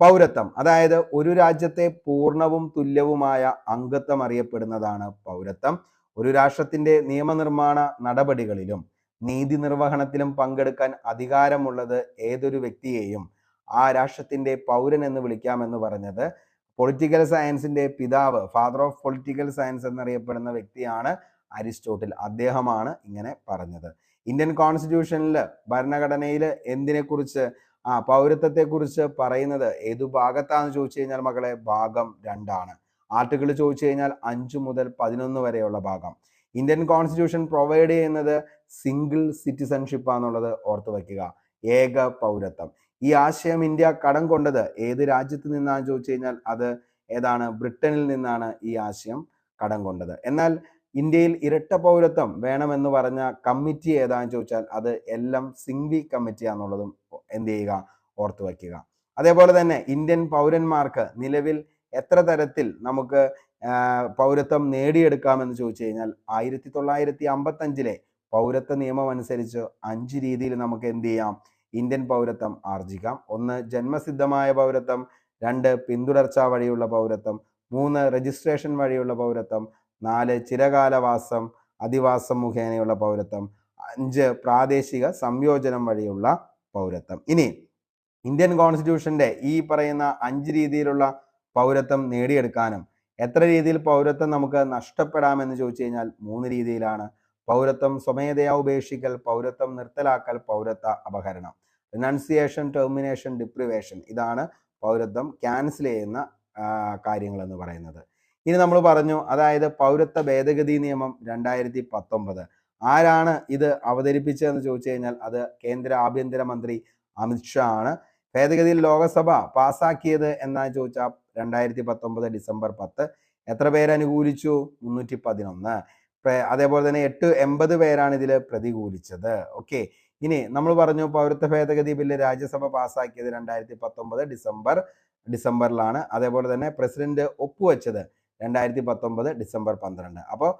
പൗരത്വം, അതായത് ഒരു രാജ്യത്തെ പൂർണ്ണവും തുല്യവുമായ അംഗത്വം അറിയപ്പെടുന്നതാണ് പൗരത്വം. ഒരു രാഷ്ട്രത്തിന്റെ നിയമനിർമ്മാണ നടപടികളിലും നീതി നിർവഹണത്തിലും പങ്കെടുക്കാൻ അധികാരമുള്ളത് ഏതൊരു വ്യക്തിയെയും ആ രാഷ്ട്രത്തിന്റെ പൗരൻ എന്ന് വിളിക്കാമെന്ന് പറഞ്ഞത് പൊളിറ്റിക്കൽ സയൻസിന്റെ പിതാവ്, ഫാദർ ഓഫ് പൊളിറ്റിക്കൽ സയൻസ് എന്നറിയപ്പെടുന്ന വ്യക്തിയാണ് അരിസ്റ്റോട്ടിൽ. അദ്ദേഹമാണ് ഇങ്ങനെ പറഞ്ഞത്. ഇന്ത്യൻ കോൺസ്റ്റിറ്റ്യൂഷനിൽ ഭരണഘടനയിൽ എന്തിനെക്കുറിച്ച് പൗരത്വത്തെക്കുറിച്ച് പറയുന്നത് ഏതു ഭാഗത്താണെന്ന് ചോദിച്ചു കഴിഞ്ഞാൽ മക്കളെ ഭാഗം 2 ആണ്. ആർട്ടിക്കിൾ ചോദിച്ചു കഴിഞ്ഞാൽ 5 മുതൽ 11 വരെയുള്ള ഭാഗം. ഇന്ത്യൻ കോൺസ്റ്റിറ്റ്യൂഷൻ പ്രൊവൈഡ് ചെയ്യുന്നത് സിംഗിൾ സിറ്റിസൺഷിപ്പ് ആണെന്നുള്ളത് ഓർത്തു വയ്ക്കുക, ഏക പൗരത്വം. ഈ ആശയം ഇന്ത്യ കടം കൊണ്ടത് ഏത് രാജ്യത്ത് നിന്നാണ് ചോദിച്ചു കഴിഞ്ഞാൽ അത് ഏതാണ്? ബ്രിട്ടനിൽ നിന്നാണ് ഈ ആശയം കടം കൊണ്ടത്. എന്നാൽ ഇന്ത്യയിൽ ഇരട്ട പൗരത്വം വേണമെന്ന് പറഞ്ഞ കമ്മിറ്റി ഏതാണെന്ന് ചോദിച്ചാൽ അത് സിംഗ്വി കമ്മിറ്റി ആണെന്നുള്ളതും എന്ത് ചെയ്യുക? ഓർത്തു വയ്ക്കുക. അതേപോലെ തന്നെ ഇന്ത്യൻ പൗരന്മാർക്ക് നിലവിൽ എത്ര തരത്തിൽ നമുക്ക് പൗരത്വം നേടിയെടുക്കാമെന്ന് ചോദിച്ചു കഴിഞ്ഞാൽ 1955 പൗരത്വ നിയമം അനുസരിച്ച് 5 രീതിയിൽ നമുക്ക് എന്ത് ചെയ്യാം? ഇന്ത്യൻ പൗരത്വം ആർജിക്കാം. 1 ജന്മസിദ്ധമായ പൗരത്വം, 2 പിന്തുടർച്ച വഴിയുള്ള പൗരത്വം, 3 രജിസ്ട്രേഷൻ വഴിയുള്ള പൗരത്വം, 4 ചിരകാലവാസം അധിവാസം മുഖേനയുള്ള പൗരത്വം, 5 പ്രാദേശിക സംയോജനം വഴിയുള്ള പൗരത്വം. ഇനി ഇന്ത്യൻ കോൺസ്റ്റിറ്റ്യൂഷന്റെ ഈ പറയുന്ന 5 രീതിയിലുള്ള പൗരത്വം നേടിയെടുക്കാനും എത്ര രീതിയിൽ പൗരത്വം നമുക്ക് നഷ്ടപ്പെടാമെന്ന് ചോദിച്ചു കഴിഞ്ഞാൽ 3 രീതിയിലാണ്. പൗരത്വം സ്വമേധയാ ഉപേക്ഷിക്കൽ, പൗരത്വം നിർത്തലാക്കൽ, പൗരത്വ അപഹരണം. റിനൗൺസിയേഷൻ, ടെർമിനേഷൻ, ഡിപ്രിവേഷൻ, ഇതാണ് പൗരത്വം ക്യാൻസൽ ചെയ്യുന്ന കാര്യങ്ങൾ എന്ന് പറയുന്നത്. ഇനി നമ്മൾ പറഞ്ഞു, അതായത് പൗരത്വ ഭേദഗതി നിയമം 2019 ആരാണ് ഇത് അവതരിപ്പിച്ചതെന്ന് ചോദിച്ചു കഴിഞ്ഞാൽ അത് കേന്ദ്ര ആഭ്യന്തരമന്ത്രി അമിത്ഷാ ആണ്. ഭേദഗതിയിൽ ലോകസഭ പാസാക്കിയത് എന്നാണ് ചോദിച്ചാൽ 2019 ഡിസംബർ 10. എത്ര പേര് അനുകൂലിച്ചു? 311. അതേപോലെ തന്നെ 80 പേരാണ് ഇതിൽ പ്രതികൂലിച്ചത്. ഓക്കെ, ഇനി നമ്മൾ പറഞ്ഞു പൗരത്വ ഭേദഗതി ബില്ല് രാജ്യസഭ പാസാക്കിയത് 2019 ഡിസംബറിലാണ്. അതേപോലെ തന്നെ പ്രസിഡന്റ് ഒപ്പുവെച്ചത് 2019 ഡിസംബർ 12. അപ്പോൾ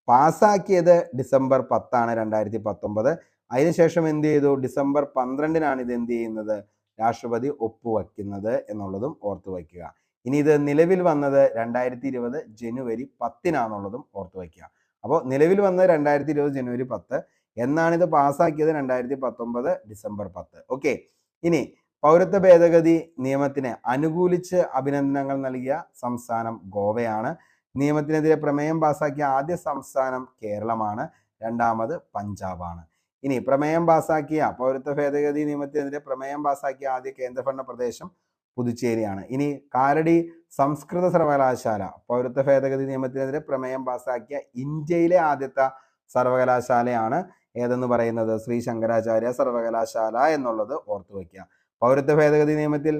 പാസാക്കിയത് ഡിസംബർ 10 2019. അതിനുശേഷം എന്ത് ചെയ്തു? ഡിസംബർ 12 ഇത് എന്ത് ചെയ്യുന്നത്? രാഷ്ട്രപതി ഒപ്പുവെക്കുന്നത് എന്നുള്ളതും ഓർത്തു വയ്ക്കുക. ഇനി ഇത് നിലവിൽ വന്നത് 2020 ജനുവരി 10 ഓർത്തു വയ്ക്കുക. അപ്പോൾ നിലവിൽ വന്നത് 2020 ജനുവരി 10, എന്നാണ് ഇത് പാസ്സാക്കിയത്? 2019 ഡിസംബർ 10. ഓക്കെ, ഇനി പൗരത്വ ഭേദഗതി നിയമത്തിന് അനുകൂലിച്ച് അഭിനന്ദനങ്ങൾ നൽകിയ സംസ്ഥാനം ഗോവയാണ്. നിയമത്തിനെതിരെ പ്രമേയം പാസാക്കിയ ആദ്യ സംസ്ഥാനം കേരളമാണ്. രണ്ടാമത് പഞ്ചാബാണ്. ഇനി പ്രമേയം പാസാക്കിയ പൗരത്വ ഭേദഗതി നിയമത്തിനെതിരെ പ്രമേയം പാസാക്കിയ ആദ്യ കേന്ദ്രഭരണ പ്രദേശം പുതുച്ചേരിയാണ്. ഇനി കാലടി സംസ്കൃത സർവകലാശാല പൗരത്വ ഭേദഗതി നിയമത്തിനെതിരെ പ്രമേയം പാസാക്കിയ ഇന്ത്യയിലെ ആദ്യത്തെ സർവകലാശാലയാണ് ഏതെന്ന് പറയുന്നത്? ശ്രീ ശങ്കരാചാര്യ സർവകലാശാല എന്നുള്ളത് ഓർത്തു വയ്ക്കുക. പൗരത്വ ഭേദഗതി നിയമത്തിൽ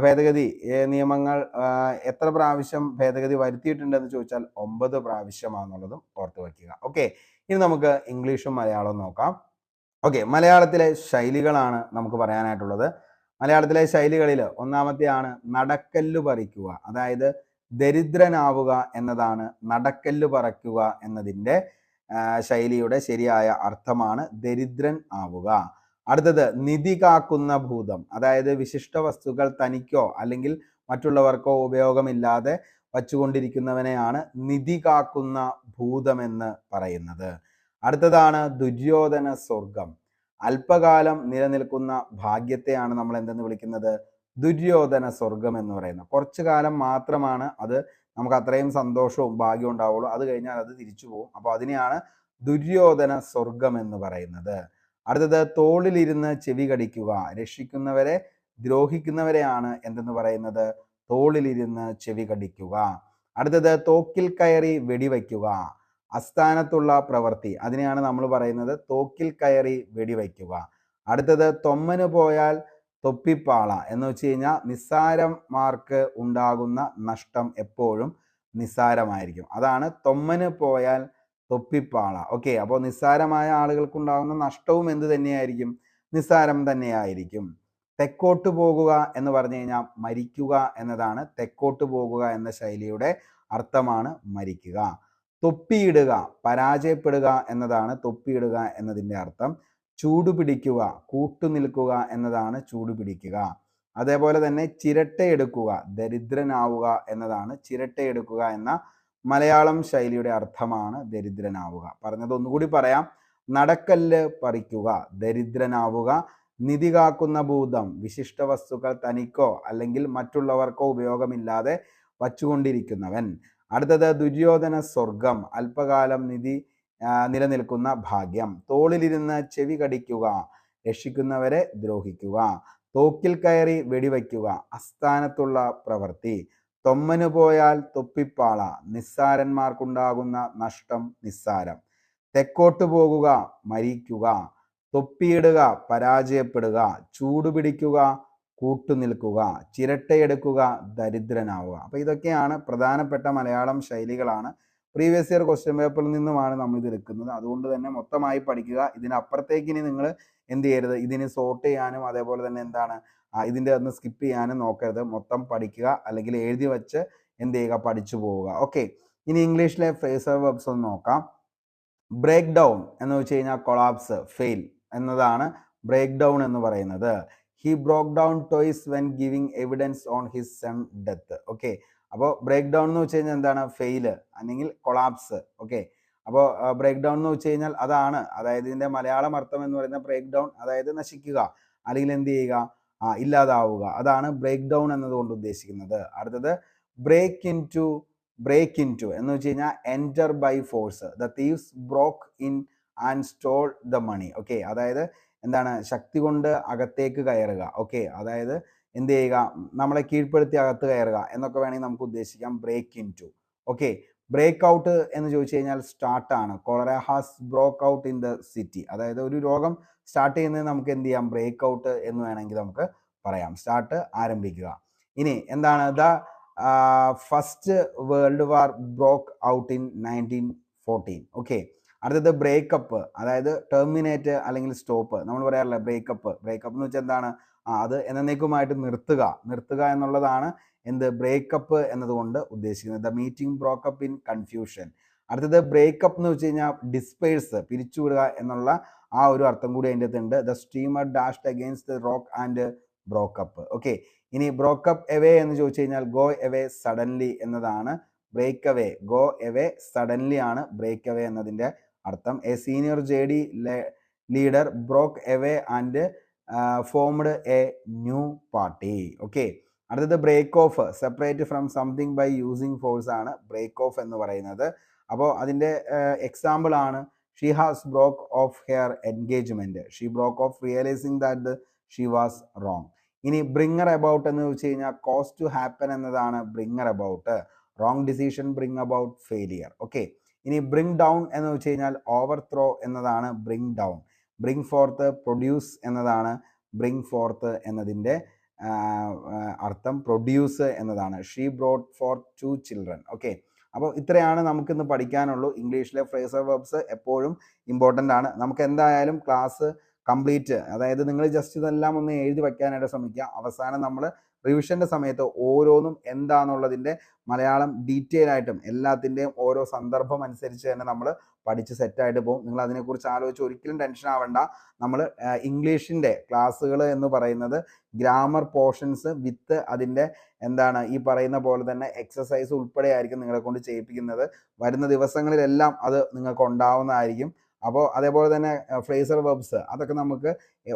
ഭേദഗതി നിയമങ്ങൾ എത്ര പ്രാവശ്യം ഭേദഗതി വരുത്തിയിട്ടുണ്ടെന്ന് ചോദിച്ചാൽ 9 പ്രാവശ്യമാണെന്നുള്ളതും ഓർത്തു വയ്ക്കുക. ഓക്കെ, ഇനി നമുക്ക് ഇംഗ്ലീഷും മലയാളവും നോക്കാം. ഓക്കെ, മലയാളത്തിലെ ശൈലികളാണ് നമുക്ക് പറയാനായിട്ടുള്ളത്. മലയാളത്തിലെ ശൈലികളിൽ ഒന്നാമത്തെയാണ് നടക്കല്ല് പറിക്കുക. അതായത് ദരിദ്രനാവുക എന്നതാണ് നടക്കല്ല് പറിക്കുക എന്നതിൻ്റെ ശൈലിയുടെ ശരിയായ അർത്ഥമാണ് ദരിദ്രൻ ആവുക. അടുത്തത് നിധി കാക്കുന്ന ഭൂതം. അതായത് വിശിഷ്ട വസ്തുക്കൾ തനിക്കോ അല്ലെങ്കിൽ മറ്റുള്ളവർക്കോ ഉപയോഗമില്ലാതെ വച്ചുകൊണ്ടിരിക്കുന്നവനെയാണ് നിധി കാക്കുന്ന ഭൂതമെന്ന് പറയുന്നത്. അടുത്തതാണ് ദുര്യോധന സ്വർഗം. അല്പകാലം നിലനിൽക്കുന്ന ഭാഗ്യത്തെയാണ് നമ്മൾ എന്തെന്ന് വിളിക്കുന്നത്? ദുര്യോധന സ്വർഗം എന്ന് പറയുന്നത്. കുറച്ചു കാലം മാത്രമാണ് അത് നമുക്ക് അത്രയും സന്തോഷവും ഭാഗ്യവും ഉണ്ടാവുള്ളൂ. അത് കഴിഞ്ഞാൽ അത് തിരിച്ചു പോകും. അപ്പോൾ അതിനെയാണ് ദുര്യോധന സ്വർഗം എന്ന് പറയുന്നത്. അടുത്തത് തോളിലിരുന്ന് ചെവി കടിക്കുക. രക്ഷിക്കുന്നവരെ ദ്രോഹിക്കുന്നവരെയാണ് എന്തെന്ന് പറയുന്നത്? തോളിലിരുന്ന് ചെവി കടിക്കുക. അടുത്തത് തോക്കിൽ കയറി വെടിവയ്ക്കുക. അസ്ഥാനത്തുള്ള പ്രവൃത്തി, അതിനെയാണ് നമ്മൾ പറയുന്നത് തോക്കിൽ കയറി വെടിവയ്ക്കുക. അടുത്തത് തൊമ്മന് പോയാൽ തൊപ്പിപ്പാള എന്ന് വെച്ച് കഴിഞ്ഞാൽ നിസ്സാരന്മാർക്ക് ഉണ്ടാകുന്ന നഷ്ടം എപ്പോഴും നിസ്സാരമായിരിക്കും. അതാണ് തൊമ്മന് പോയാൽ തൊപ്പിപ്പാള. ഓക്കെ, അപ്പോൾ നിസ്സാരമായ ആളുകൾക്കുണ്ടാകുന്ന നഷ്ടവും എന്ത് തന്നെയായിരിക്കും? നിസ്സാരം തന്നെയായിരിക്കും. തെക്കോട്ട് പോകുക എന്ന് പറഞ്ഞു കഴിഞ്ഞാൽ മരിക്കുക എന്നതാണ്. തെക്കോട്ട് പോകുക എന്ന ശൈലിയുടെ അർത്ഥമാണ് മരിക്കുക. തൊപ്പിയിടുക, പരാജയപ്പെടുക എന്നതാണ് തൊപ്പിയിടുക എന്നതിൻ്റെ അർത്ഥം. ചൂടുപിടിക്കുക, കൂട്ടുനിൽക്കുക എന്നതാണ് ചൂടുപിടിക്കുക. അതേപോലെ തന്നെ ചിരട്ടയെടുക്കുക, ദരിദ്രനാവുക എന്നതാണ്. ചിരട്ടയെടുക്കുക എന്ന മലയാളം ശൈലിയുടെ അർത്ഥമാണ് ദരിദ്രനാവുക. പറഞ്ഞത് ഒന്നുകൂടി പറയാം. നടക്കല്ല് പറിക്കുക, ദരിദ്രനാവുക. നിധി കാക്കുന്ന ഭൂതം, വിശിഷ്ട വസ്തുക്കൾ തനിക്കോ അല്ലെങ്കിൽ മറ്റുള്ളവർക്കോ ഉപയോഗമില്ലാതെ വച്ചുകൊണ്ടിരിക്കുന്നവൻ. അടുത്തത് ദുര്യോധന സ്വർഗം, അല്പകാലം നിലനിൽക്കുന്ന ഭാഗ്യം. തോളിലിരുന്ന് ചെവി കടിക്കുക, രക്ഷിക്കുന്നവരെ ദ്രോഹിക്കുക. തോക്കിൽ കയറി വെടിവയ്ക്കുക, അസ്ഥാനത്തുള്ള പ്രവൃത്തി. തൊമ്മന് പോയാൽ തൊപ്പിപ്പാള, നിസ്സാരന്മാർക്കുണ്ടാകുന്ന നഷ്ടം നിസ്സാരം. തെക്കോട്ട് പോകുക, മരിക്കുക. തൊപ്പിയിടുക, പരാജയപ്പെടുക. ചൂടുപിടിക്കുക, കൂട്ടുനിൽക്കുക. ചിരട്ടയെടുക്കുക, ദരിദ്രനാവുക. അപ്പോൾ ഇതൊക്കെയാണ് പ്രധാനപ്പെട്ട മലയാളം ശൈലികളാണ്. പ്രീവിയസ് ഇയർ ക്വസ്റ്റ്യൻ പേപ്പറിൽ നിന്നുമാണ് നമ്മൾ ഇത് എടുക്കുന്നത്. അതുകൊണ്ട് തന്നെ മൊത്തമായി പഠിക്കുക. ഇതിനപ്പുറത്തേക്ക് ഇനി നിങ്ങൾ എന്ത് ചെയ്യരുത്? ഇതിന് സോർട്ട് ചെയ്യാനും അതേപോലെ തന്നെ എന്താണ് ഇതിൻ്റെ ഒന്ന് സ്കിപ്പ് ചെയ്യാനും നോക്കരുത്. മൊത്തം പഠിക്കുക, അല്ലെങ്കിൽ എഴുതി വെച്ച് എന്ത് ചെയ്യുക? പഠിച്ചു പോവുക. ഓക്കെ, ഇനി ഇംഗ്ലീഷിലെ ഫ്രേസൽ വെർബ്സ് ഒന്ന് നോക്കാം. ബ്രേക്ക് ഡൗൺ എന്ന് വെച്ച് കഴിഞ്ഞാൽ കൊളാപ്സ്, ഫെയിൽ എന്നതാണ് ബ്രേക്ക് ഡൗൺ എന്ന് പറയുന്നത്. He broke down twice when giving evidence on his son death. Okay, അപ്പോൾ ബ്രേക്ക് ഡൗൺ എന്ന് വെച്ച് കഴിഞ്ഞാൽ എന്താണ്? ഫെയില് അല്ലെങ്കിൽ കൊളാപ്സ്. ഓക്കെ, അപ്പോൾ ബ്രേക്ക് ഡൗൺ എന്ന് വെച്ച് കഴിഞ്ഞാൽ അതാണ്. അതായത് ഇതിൻ്റെ മലയാളം അർത്ഥം എന്ന് പറയുന്ന ബ്രേക്ക് ഡൗൺ, അതായത് നശിക്കുക അല്ലെങ്കിൽ എന്ത് ചെയ്യുക? ഇല്ലാതാവുക. അതാണ് ബ്രേക്ക് ഡൗൺ എന്നതുകൊണ്ട് ഉദ്ദേശിക്കുന്നത്. അടുത്തത് ബ്രേക്ക് ഇൻ ടു എന്ന് വെച്ച് കഴിഞ്ഞാൽ enter by force. The thieves broke in and stole the money. Okay, അതായത് എന്താണ്? ശക്തി കൊണ്ട് അകത്തേക്ക് കയറുക. ഓക്കെ, അതായത് എന്ത് ചെയ്യുക? നമ്മളെ കീഴ്പ്പെടുത്തി അകത്ത് കയറുക എന്നൊക്കെ വേണമെങ്കിൽ നമുക്ക് ഉദ്ദേശിക്കാം break in to. Okay. Break out എന്ന് ചോദിച്ചു കഴിഞ്ഞാൽ സ്റ്റാർട്ടാണ്. Cholera has broke out in the city. അതായത് ഒരു രോഗം സ്റ്റാർട്ട് ചെയ്യുന്നത് നമുക്ക് എന്ത് ചെയ്യാം, ബ്രേക്ക് ഔട്ട് എന്ന് വേണമെങ്കിൽ നമുക്ക് പറയാം. സ്റ്റാർട്ട് ആരംഭിക്കുക. ഇനി എന്താണ്, the first world war broke out in 1914. Okay. അടുത്തത് ബ്രേക്കപ്പ്, അതായത് ടെർമിനേറ്റ് അല്ലെങ്കിൽ സ്റ്റോപ്പ്. നമ്മൾ പറയാറില്ല ബ്രേക്കപ്പ്. ബ്രേക്കപ്പ് എന്ന് വെച്ചാൽ എന്താണ്, അത് എന്നേക്കുമായിട്ട് നിർത്തുക എന്നുള്ളതാണ് എന്ത്, ബ്രേക്കപ്പ് എന്നതുകൊണ്ട് ഉദ്ദേശിക്കുന്നത്. The meeting broke up in confusion. അടുത്തത് ബ്രേക്കപ്പ് എന്ന് വെച്ച് കഴിഞ്ഞാൽ ഡിസ്പേഴ്സ്, പിരിച്ചുവിടുക എന്നുള്ള ആ ഒരു അർത്ഥം കൂടി അതിൻ്റെ അകത്തുണ്ട്. The steamer dashed against the rock and broke up. Okay. ഇനി ബ്രോക്കപ്പ് എവേ എന്ന് ചോദിച്ചു കഴിഞ്ഞാൽ ഗോ എവേ സഡൻലി എന്നതാണ് break away. Go away suddenly ആണ് ബ്രേക്ക് അവേ എന്നതിൻ്റെ അർത്ഥം. A senior JD leader broke away and formed a new party. Okay. അടുത്തത് break off, separate from something by using force ആണ് break off എന്ന് പറയുന്നത്. അപ്പോൾ അതിൻ്റെ എക്സാമ്പിൾ ആണ് she has broke off her engagement. She broke off realising that she was wrong. ഇനി bring about എന്ന് വെച്ച് കഴിഞ്ഞാൽ കോസ് ടു ഹാപ്പൻ എന്നതാണ് bring about. Wrong decision bring about failure. Okay. ഇനി ബ്രിങ് ഡൗൺ എന്ന് വെച്ച് കഴിഞ്ഞാൽ ഓവർ ത്രോ എന്നതാണ് bring down. Bring forth, produce എന്നതാണ് ബ്രിങ് ഫോർത്ത് എന്നതിൻ്റെ അർത്ഥം. പ്രൊഡ്യൂസ് എന്നതാണ്. She brought for 2 children. Okay. അപ്പോൾ ഇത്രയാണ് നമുക്കിന്ന് പഠിക്കാനുള്ളൂ. ഇംഗ്ലീഷിലെ ഫ്രേസർ വെർബ്സ് എപ്പോഴും ഇമ്പോർട്ടൻ്റ് ആണ്. നമുക്ക് എന്തായാലും ക്ലാസ് കംപ്ലീറ്റ്, അതായത് നിങ്ങൾ ജസ്റ്റ് ഇതെല്ലാം ഒന്ന് എഴുതി വയ്ക്കാനായിട്ട് ശ്രമിക്കുക. അവസാനം നമ്മൾ റിവിഷൻ്റെ സമയത്ത് ഓരോന്നും എന്താണെന്നുള്ളതിൻ്റെ മലയാളം ഡീറ്റെയിൽ ആയിട്ടും എല്ലാത്തിൻ്റെയും ഓരോ സന്ദർഭം അനുസരിച്ച് തന്നെ നമ്മൾ പഠിച്ച് സെറ്റായിട്ട് പോകും. നിങ്ങൾ അതിനെക്കുറിച്ച് ആലോചിച്ച് ഒരിക്കലും ടെൻഷൻ ആവേണ്ട. നമ്മൾ ഇംഗ്ലീഷിൻ്റെ ക്ലാസ്സുകൾ എന്ന് പറയുന്നത് ഗ്രാമർ പോർഷൻസ് വിത്ത് അതിൻ്റെ എന്താണ് ഈ പറയുന്ന പോലെ തന്നെ എക്സസൈസ് ഉൾപ്പെടെ ആയിരിക്കും നിങ്ങളെ കൊണ്ട് ചെയ്യിപ്പിക്കുന്നത്. വരുന്ന ദിവസങ്ങളിലെല്ലാം അത് നിങ്ങൾക്ക് ഉണ്ടാവുന്നതായിരിക്കും. അപ്പോൾ അതേപോലെ തന്നെ ഫ്രേസർ വെർബ്സ് അതൊക്കെ നമുക്ക്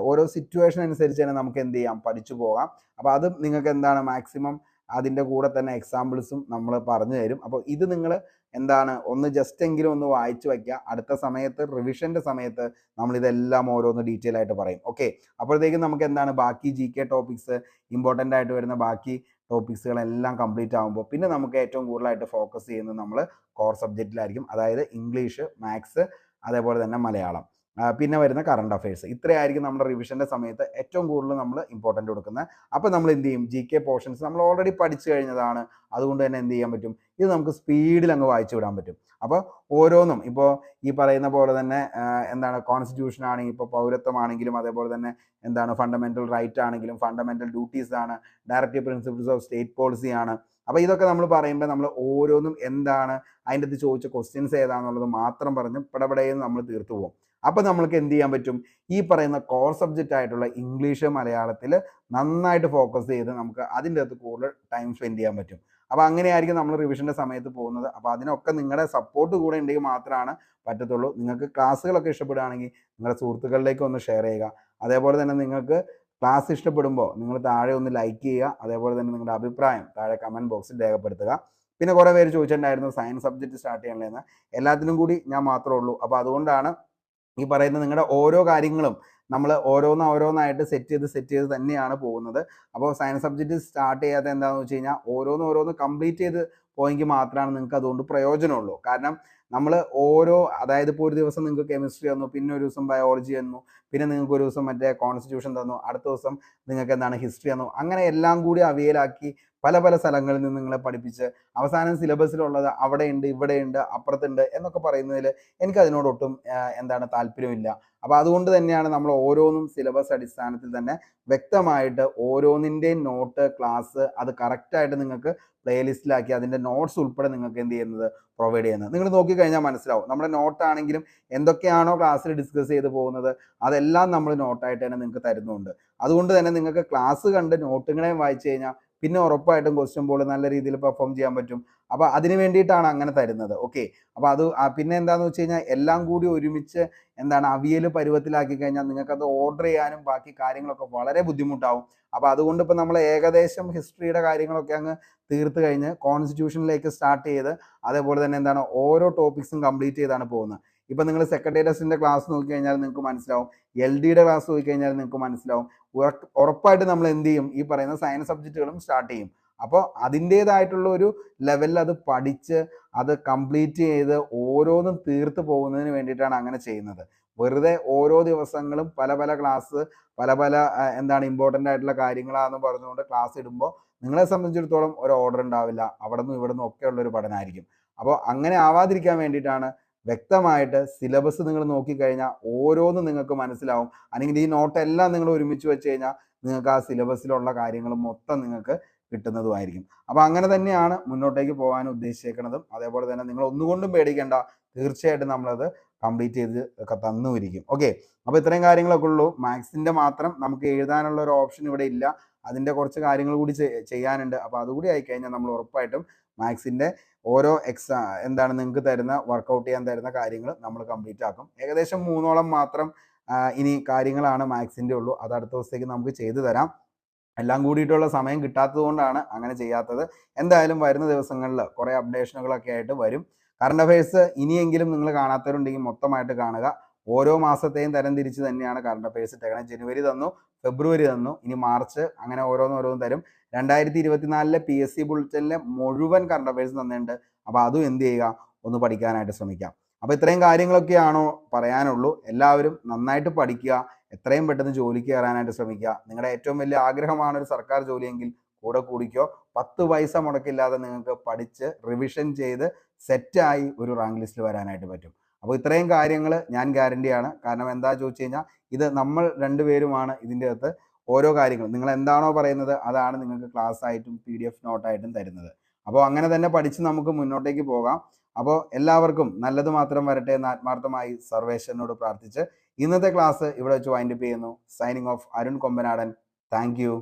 ഓരോ സിറ്റുവേഷൻ അനുസരിച്ച് തന്നെ നമുക്ക് എന്ത് ചെയ്യാം, പഠിച്ചു പോകാം. അപ്പോൾ അത് നിങ്ങൾക്ക് എന്താണ് മാക്സിമം അതിൻ്റെ കൂടെ തന്നെ എക്സാമ്പിൾസും നമ്മൾ പറഞ്ഞു തരും. അപ്പോൾ ഇത് നിങ്ങൾ എന്താണ് ഒന്ന് ജസ്റ്റ് എങ്കിലും ഒന്ന് വായിച്ചു വയ്ക്കുക. അടുത്ത സമയത്ത് റിവിഷൻ്റെ സമയത്ത് നമ്മളിതെല്ലാം ഓരോന്ന് ഡീറ്റെയിൽ ആയിട്ട് പറയും. ഓക്കെ. അപ്പോഴത്തേക്കും നമുക്ക് എന്താണ് ബാക്കി GK ടോപ്പിക്സ് ഇമ്പോർട്ടൻ്റ് ആയിട്ട് വരുന്ന ബാക്കി ടോപ്പിക്സുകളെല്ലാം കംപ്ലീറ്റ് ആകുമ്പോൾ പിന്നെ നമുക്ക് ഏറ്റവും കൂടുതലായിട്ട് ഫോക്കസ് ചെയ്യുന്നത് നമ്മൾ കോർ സബ്ജക്റ്റിലായിരിക്കും. അതായത് ഇംഗ്ലീഷ്, മാത്സ്, അതേപോലെ തന്നെ മലയാളം, പിന്നെ വരുന്ന കറണ്ട് അഫയേഴ്സ്. ഇത്രയായിരിക്കും നമ്മുടെ റിവിഷൻ്റെ സമയത്ത് ഏറ്റവും കൂടുതൽ നമ്മൾ ഇമ്പോർട്ടൻ്റ് കൊടുക്കുന്നത്. അപ്പോൾ നമ്മൾ എന്ത് ചെയ്യും, GK പോർഷൻസ് നമ്മൾ ഓൾറെഡി പഠിച്ചു കഴിഞ്ഞതാണ്. അതുകൊണ്ട് തന്നെ എന്ത് ചെയ്യാൻ പറ്റും, ഇത് നമുക്ക് സ്പീഡിൽ അങ്ങ് വായിച്ചു വിടാൻ പറ്റും. അപ്പോൾ ഓരോന്നും ഇപ്പോൾ ഈ പറയുന്ന പോലെ തന്നെ എന്താണ് കോൺസ്റ്റിറ്റ്യൂഷൻ ആണെങ്കിൽ, ഇപ്പോൾ പൗരത്വമാണെങ്കിലും, അതേപോലെ തന്നെ എന്താണ് ഫണ്ടമെൻ്റൽ റൈറ്റ് ആണെങ്കിലും, ഫണ്ടമെൻ്റൽ ഡ്യൂട്ടീസ് ആണ്, directive principles of state policy ആണ്. അപ്പോൾ ഇതൊക്കെ നമ്മൾ പറയുമ്പോൾ നമ്മൾ ഓരോന്നും എന്താണ് അതിൻ്റെ അടുത്ത് ചോദിച്ച ക്വസ്റ്റ്യൻസ് ഏതാണെന്നുള്ളത് മാത്രം പറഞ്ഞ് പടപടയെന്ന് നമ്മൾ തീർത്തു പോകും. അപ്പോൾ നമ്മൾക്ക് എന്ത് ചെയ്യാൻ പറ്റും, ഈ പറയുന്ന കോർ സബ്ജക്റ്റ് ആയിട്ടുള്ള ഇംഗ്ലീഷ്, മലയാളത്തിൽ നന്നായിട്ട് ഫോക്കസ് ചെയ്ത് നമുക്ക് അതിൻ്റെ അകത്ത് കൂടുതൽ ടൈം സ്പെൻഡ് ചെയ്യാൻ പറ്റും. അപ്പോൾ അങ്ങനെയായിരിക്കും നമ്മൾ റിവിഷൻ്റെ സമയത്ത് പോകുന്നത്. അപ്പോൾ അതിനൊക്കെ നിങ്ങളുടെ സപ്പോർട്ട് കൂടെ ഉണ്ടെങ്കിൽ മാത്രമാണ് പറ്റത്തുള്ളൂ. നിങ്ങൾക്ക് ക്ലാസ്സുകളൊക്കെ ഇഷ്ടപ്പെടുകയാണെങ്കിൽ നിങ്ങളുടെ സുഹൃത്തുക്കളിലേക്ക് ഒന്ന് ഷെയർ ചെയ്യുക. അതേപോലെ തന്നെ നിങ്ങൾക്ക് ക്ലാസ് ഇഷ്ടപ്പെടുമ്പോൾ നിങ്ങൾ താഴെ ഒന്ന് ലൈക്ക് ചെയ്യുക. അതേപോലെ തന്നെ നിങ്ങളുടെ അഭിപ്രായം താഴെ കമൻറ്റ് ബോക്സിൽ രേഖപ്പെടുത്തുക. പിന്നെ കുറേ പേര് ചോദിച്ചിട്ടുണ്ടായിരുന്നു സയൻസ് സബ്ജക്റ്റ് സ്റ്റാർട്ട് ചെയ്യണമെന്ന്. എല്ലാത്തിനും കൂടി ഞാൻ മാത്രമേ ഉള്ളൂ. അപ്പോൾ അതുകൊണ്ടാണ് ഈ പറയുന്ന നിങ്ങളുടെ ഓരോ കാര്യങ്ങളും നമ്മൾ ഓരോന്നായിട്ട് സെറ്റ് ചെയ്ത് തന്നെയാണ് പോകുന്നത്. അപ്പോൾ സയൻസ് സബ്ജക്റ്റ് സ്റ്റാർട്ട് ചെയ്യാത്ത എന്താണെന്ന് വെച്ച് കഴിഞ്ഞാൽ ഓരോന്ന് കംപ്ലീറ്റ് ചെയ്ത് പോയെങ്കിൽ മാത്രമാണ് നിങ്ങൾക്ക് അതുകൊണ്ട് പ്രയോജനമുള്ളൂ. കാരണം നമ്മൾ അതായത് ഇപ്പോൾ ഒരു ദിവസം നിങ്ങൾക്ക് കെമിസ്ട്രി തന്നു, പിന്നെ ഒരു ദിവസം ബയോളജി തന്നു, പിന്നെ നിങ്ങൾക്ക് ഒരു ദിവസം മറ്റേ കോൺസ്റ്റിറ്റ്യൂഷൻ തന്നു, അടുത്ത ദിവസം നിങ്ങൾക്ക് എന്താണ് ഹിസ്റ്ററി തന്നു. അങ്ങനെ എല്ലാം കൂടി അവയിലാക്കി പല സ്ഥലങ്ങളിൽ നിന്ന് നിങ്ങളെ പഠിപ്പിച്ച് അവസാനം സിലബസിലുള്ളത് അവിടെയുണ്ട്, ഇവിടെയുണ്ട്, അപ്പുറത്തുണ്ട് എന്നൊക്കെ പറയുന്നതിൽ എനിക്ക് അതിനോടൊട്ടും എന്താണ് താല്പര്യമില്ല. അപ്പോൾ അതുകൊണ്ട് തന്നെയാണ് നമ്മൾ ഓരോന്നും സിലബസ് അടിസ്ഥാനത്തിൽ തന്നെ വ്യക്തമായിട്ട് ഓരോന്നിൻ്റെയും നോട്ട്, ക്ലാസ് അത് കറക്റ്റായിട്ട് നിങ്ങൾക്ക് പ്ലേലിസ്റ്റിലാക്കി അതിൻ്റെ നോട്ട്സ് ഉൾപ്പെടെ നിങ്ങൾക്ക് എന്ത് ചെയ്യുന്നത്, പ്രൊവൈഡ് ചെയ്യുന്നത്. നിങ്ങൾ നോക്കിക്കഴിഞ്ഞാൽ മനസ്സിലാവും. നമ്മുടെ നോട്ടാണെങ്കിലും എന്തൊക്കെയാണോ ക്ലാസ്സിൽ ഡിസ്കസ് ചെയ്ത് പോകുന്നത് അതെല്ലാം നമ്മൾ നോട്ടായിട്ട് തന്നെ നിങ്ങൾക്ക് തരുന്നുണ്ട്. അതുകൊണ്ട് തന്നെ നിങ്ങൾക്ക് ക്ലാസ് കണ്ട് നോട്ടുകളെയും വായിച്ചു കഴിഞ്ഞാൽ പിന്നെ ഉറപ്പായിട്ടും ക്വസ്റ്റ്യൻ ബോർഡ് നല്ല രീതിയിൽ പെർഫോം ചെയ്യാൻ പറ്റും. അപ്പോൾ അതിന് വേണ്ടിയിട്ടാണ് അങ്ങനെ തരുന്നത്. ഓക്കെ. അപ്പോൾ അത് പിന്നെ എന്താണെന്ന് വെച്ച് കഴിഞ്ഞാൽ എല്ലാം കൂടി ഒരുമിച്ച് എന്താണ് അവിയൽ പരുവത്തിലാക്കി കഴിഞ്ഞാൽ നിങ്ങൾക്കത് ഓർഡർ ചെയ്യാനും ബാക്കി കാര്യങ്ങളൊക്കെ വളരെ ബുദ്ധിമുട്ടാവും. അപ്പോൾ അതുകൊണ്ട് ഇപ്പോൾ നമ്മൾ ഏകദേശം ഹിസ്റ്ററിയുടെ കാര്യങ്ങളൊക്കെ അങ്ങ് തീർത്ത് കഴിഞ്ഞ് കോൺസ്റ്റിറ്റ്യൂഷനിലേക്ക് സ്റ്റാർട്ട് ചെയ്ത് അതേപോലെ തന്നെ എന്താണ് ഓരോ ടോപ്പിക്സും കംപ്ലീറ്റ് ചെയ്താണ് പോകുന്നത്. ഇപ്പം നിങ്ങൾ സെക്രട്ടറി ടെസ്റ്റിൻ്റെ ക്ലാസ് നോക്കിക്കഴിഞ്ഞാൽ നിങ്ങൾക്ക് മനസ്സിലാവും, LDയുടെ ക്ലാസ് നോക്കിക്കഴിഞ്ഞാൽ നിങ്ങൾക്ക് മനസ്സിലാവും. ഉറപ്പായിട്ട് നമ്മൾ എന്ത് ചെയ്യും, ഈ പറയുന്ന സയൻസ് സബ്ജക്റ്റുകളും സ്റ്റാർട്ട് ചെയ്യും. അപ്പോൾ അതിൻ്റേതായിട്ടുള്ള ഒരു ലെവലിൽ അത് പഠിച്ച് അത് കംപ്ലീറ്റ് ചെയ്ത് ഓരോന്നും തീർത്ത് പോകുന്നതിന് വേണ്ടിയിട്ടാണ് അങ്ങനെ ചെയ്യുന്നത്. വെറുതെ ഓരോ ദിവസങ്ങളും പല പല ക്ലാസ് പല പല എന്താണ് ഇമ്പോർട്ടൻ്റ് ആയിട്ടുള്ള കാര്യങ്ങളാണെന്ന് പറഞ്ഞുകൊണ്ട് ക്ലാസ് ഇടുമ്പോൾ നിങ്ങളെ സംബന്ധിച്ചിടത്തോളം ഒരു ഓർഡർ ഉണ്ടാവില്ല, അവിടെ നിന്നും ഇവിടെ നിന്നും ഒക്കെ ഉള്ളൊരു പഠനമായിരിക്കും. അപ്പോൾ അങ്ങനെ ആവാതിരിക്കാൻ വേണ്ടിയിട്ടാണ് വ്യക്തമായിട്ട് സിലബസ് നിങ്ങൾ നോക്കിക്കഴിഞ്ഞാൽ ഓരോന്നും നിങ്ങൾക്ക് മനസ്സിലാവും. അല്ലെങ്കിൽ ഈ നോട്ടെല്ലാം നിങ്ങൾ ഒരുമിച്ച് വെച്ച് കഴിഞ്ഞാൽ നിങ്ങൾക്ക് ആ സിലബസിലുള്ള കാര്യങ്ങൾ മൊത്തം നിങ്ങൾക്ക് കിട്ടുന്നതുമായിരിക്കും. അപ്പോൾ അങ്ങനെ തന്നെയാണ് മുന്നോട്ടേക്ക് പോകാൻ ഉദ്ദേശിച്ചേക്കുന്നതും. അതേപോലെ തന്നെ നിങ്ങൾ ഒന്നുകൊണ്ടും പേടിക്കേണ്ട, തീർച്ചയായിട്ടും നമ്മളത് കംപ്ലീറ്റ് ചെയ്ത് ഒക്കെ തന്നുമിരിക്കും. ഓക്കെ, അപ്പോൾ ഇത്രയും കാര്യങ്ങളൊക്കെ ഉള്ളൂ. മാത്സിൻ്റെ മാത്രം നമുക്ക് എഴുതാനുള്ള ഒരു ഓപ്ഷൻ ഇവിടെ ഇല്ല, അതിൻ്റെ കുറച്ച് കാര്യങ്ങൾ കൂടി ചെയ്യാനുണ്ട്. അപ്പോൾ അതുകൂടി ആയിക്കഴിഞ്ഞാൽ നമ്മൾ ഉറപ്പായിട്ടും മാത്സിൻ്റെ ഓരോ എന്താണ് നിങ്ങൾക്ക് തരുന്ന വർക്കൗട്ട് ചെയ്യാൻ തരുന്ന കാര്യങ്ങൾ നമ്മൾ കംപ്ലീറ്റ് ആക്കും. ഏകദേശം 3ഓളം മാത്രം ഇനി കാര്യങ്ങളാണ് മാത്സിൻ്റെ ഉള്ളൂ. അത് അടുത്ത ദിവസത്തേക്ക് നമുക്ക് ചെയ്തു തരാം. എല്ലാം കൂടിയിട്ടുള്ള സമയം കിട്ടാത്തത് കൊണ്ടാണ് അങ്ങനെ ചെയ്യാത്തത്. എന്തായാലും വരുന്ന ദിവസങ്ങളിൽ കുറേ അപ്ഡേഷനുകളൊക്കെ ആയിട്ട് വരും. കറണ്ട് അഫയേഴ്സ് ഇനിയെങ്കിലും നിങ്ങൾ കാണാത്തവരുണ്ടെങ്കിൽ മൊത്തമായിട്ട് കാണുക. ഓരോ മാസത്തെയും തരം തിരിച്ച് തന്നെയാണ് കറണ്ട് അഫയേഴ്സ് ഇട്ടേക്കണം. ജനുവരി തന്നു, ഫെബ്രുവരി തന്നു, ഇനി മാർച്ച്, അങ്ങനെ ഓരോന്നോരോന്ന് തരും. 2024 PSC ബുള്ളറ്റിനിലെ മുഴുവൻ കറണ്ട് അഫയേഴ്സ് തന്നിട്ടുണ്ട്. അപ്പോൾ അതും എന്ത് ചെയ്യുക, ഒന്ന് പഠിക്കാനായിട്ട് ശ്രമിക്കാം. അപ്പോൾ ഇത്രയും കാര്യങ്ങളൊക്കെയാണോ പറയാനുള്ളൂ. എല്ലാവരും നന്നായിട്ട് പഠിക്കുക, എത്രയും പെട്ടെന്ന് ജോലിക്ക് കയറാനായിട്ട് ശ്രമിക്കുക. നിങ്ങളുടെ ഏറ്റവും വലിയ ആഗ്രഹമാണ് ഒരു സർക്കാർ ജോലിയെങ്കിൽ കൂടെ കൂടിക്കോ. 10 പൈസ മുടക്കില്ലാതെ നിങ്ങൾക്ക് പഠിച്ച് റിവിഷൻ ചെയ്ത് സെറ്റായി ഒരു റാങ്ക് ലിസ്റ്റിൽ വരാനായിട്ട് പറ്റും. അപ്പോൾ ഇത്രയും കാര്യങ്ങൾ ഞാൻ ഗ്യാരണ്ടിയാണ്. കാരണം എന്താ ചോദിച്ചു കഴിഞ്ഞാൽ ഇത് നമ്മൾ രണ്ടുപേരുമാണ് ഇതിൻ്റെ അകത്ത് ഓരോ കാര്യങ്ങൾ നിങ്ങൾ എന്താണോ പറയുന്നത് അതാണ് നിങ്ങൾക്ക് ക്ലാസ് ആയിട്ടും PDF നോട്ടായിട്ടും തരുന്നത്. അപ്പോൾ അങ്ങനെ തന്നെ പഠിച്ച് നമുക്ക് മുന്നോട്ടേക്ക് പോകാം. അപ്പോൾ എല്ലാവർക്കും നല്ലത് മാത്രം വരട്ടെ എന്ന് ആത്മാർത്ഥമായി സർവേശ്വരനോട് പ്രാർത്ഥിച്ച് ഇന്നത്തെ ക്ലാസ് ഇവിടെ വെച്ച് വൈൻഡപ്പ് ചെയ്യുന്നു. Signing off, Arun Kombanadan. Thank you.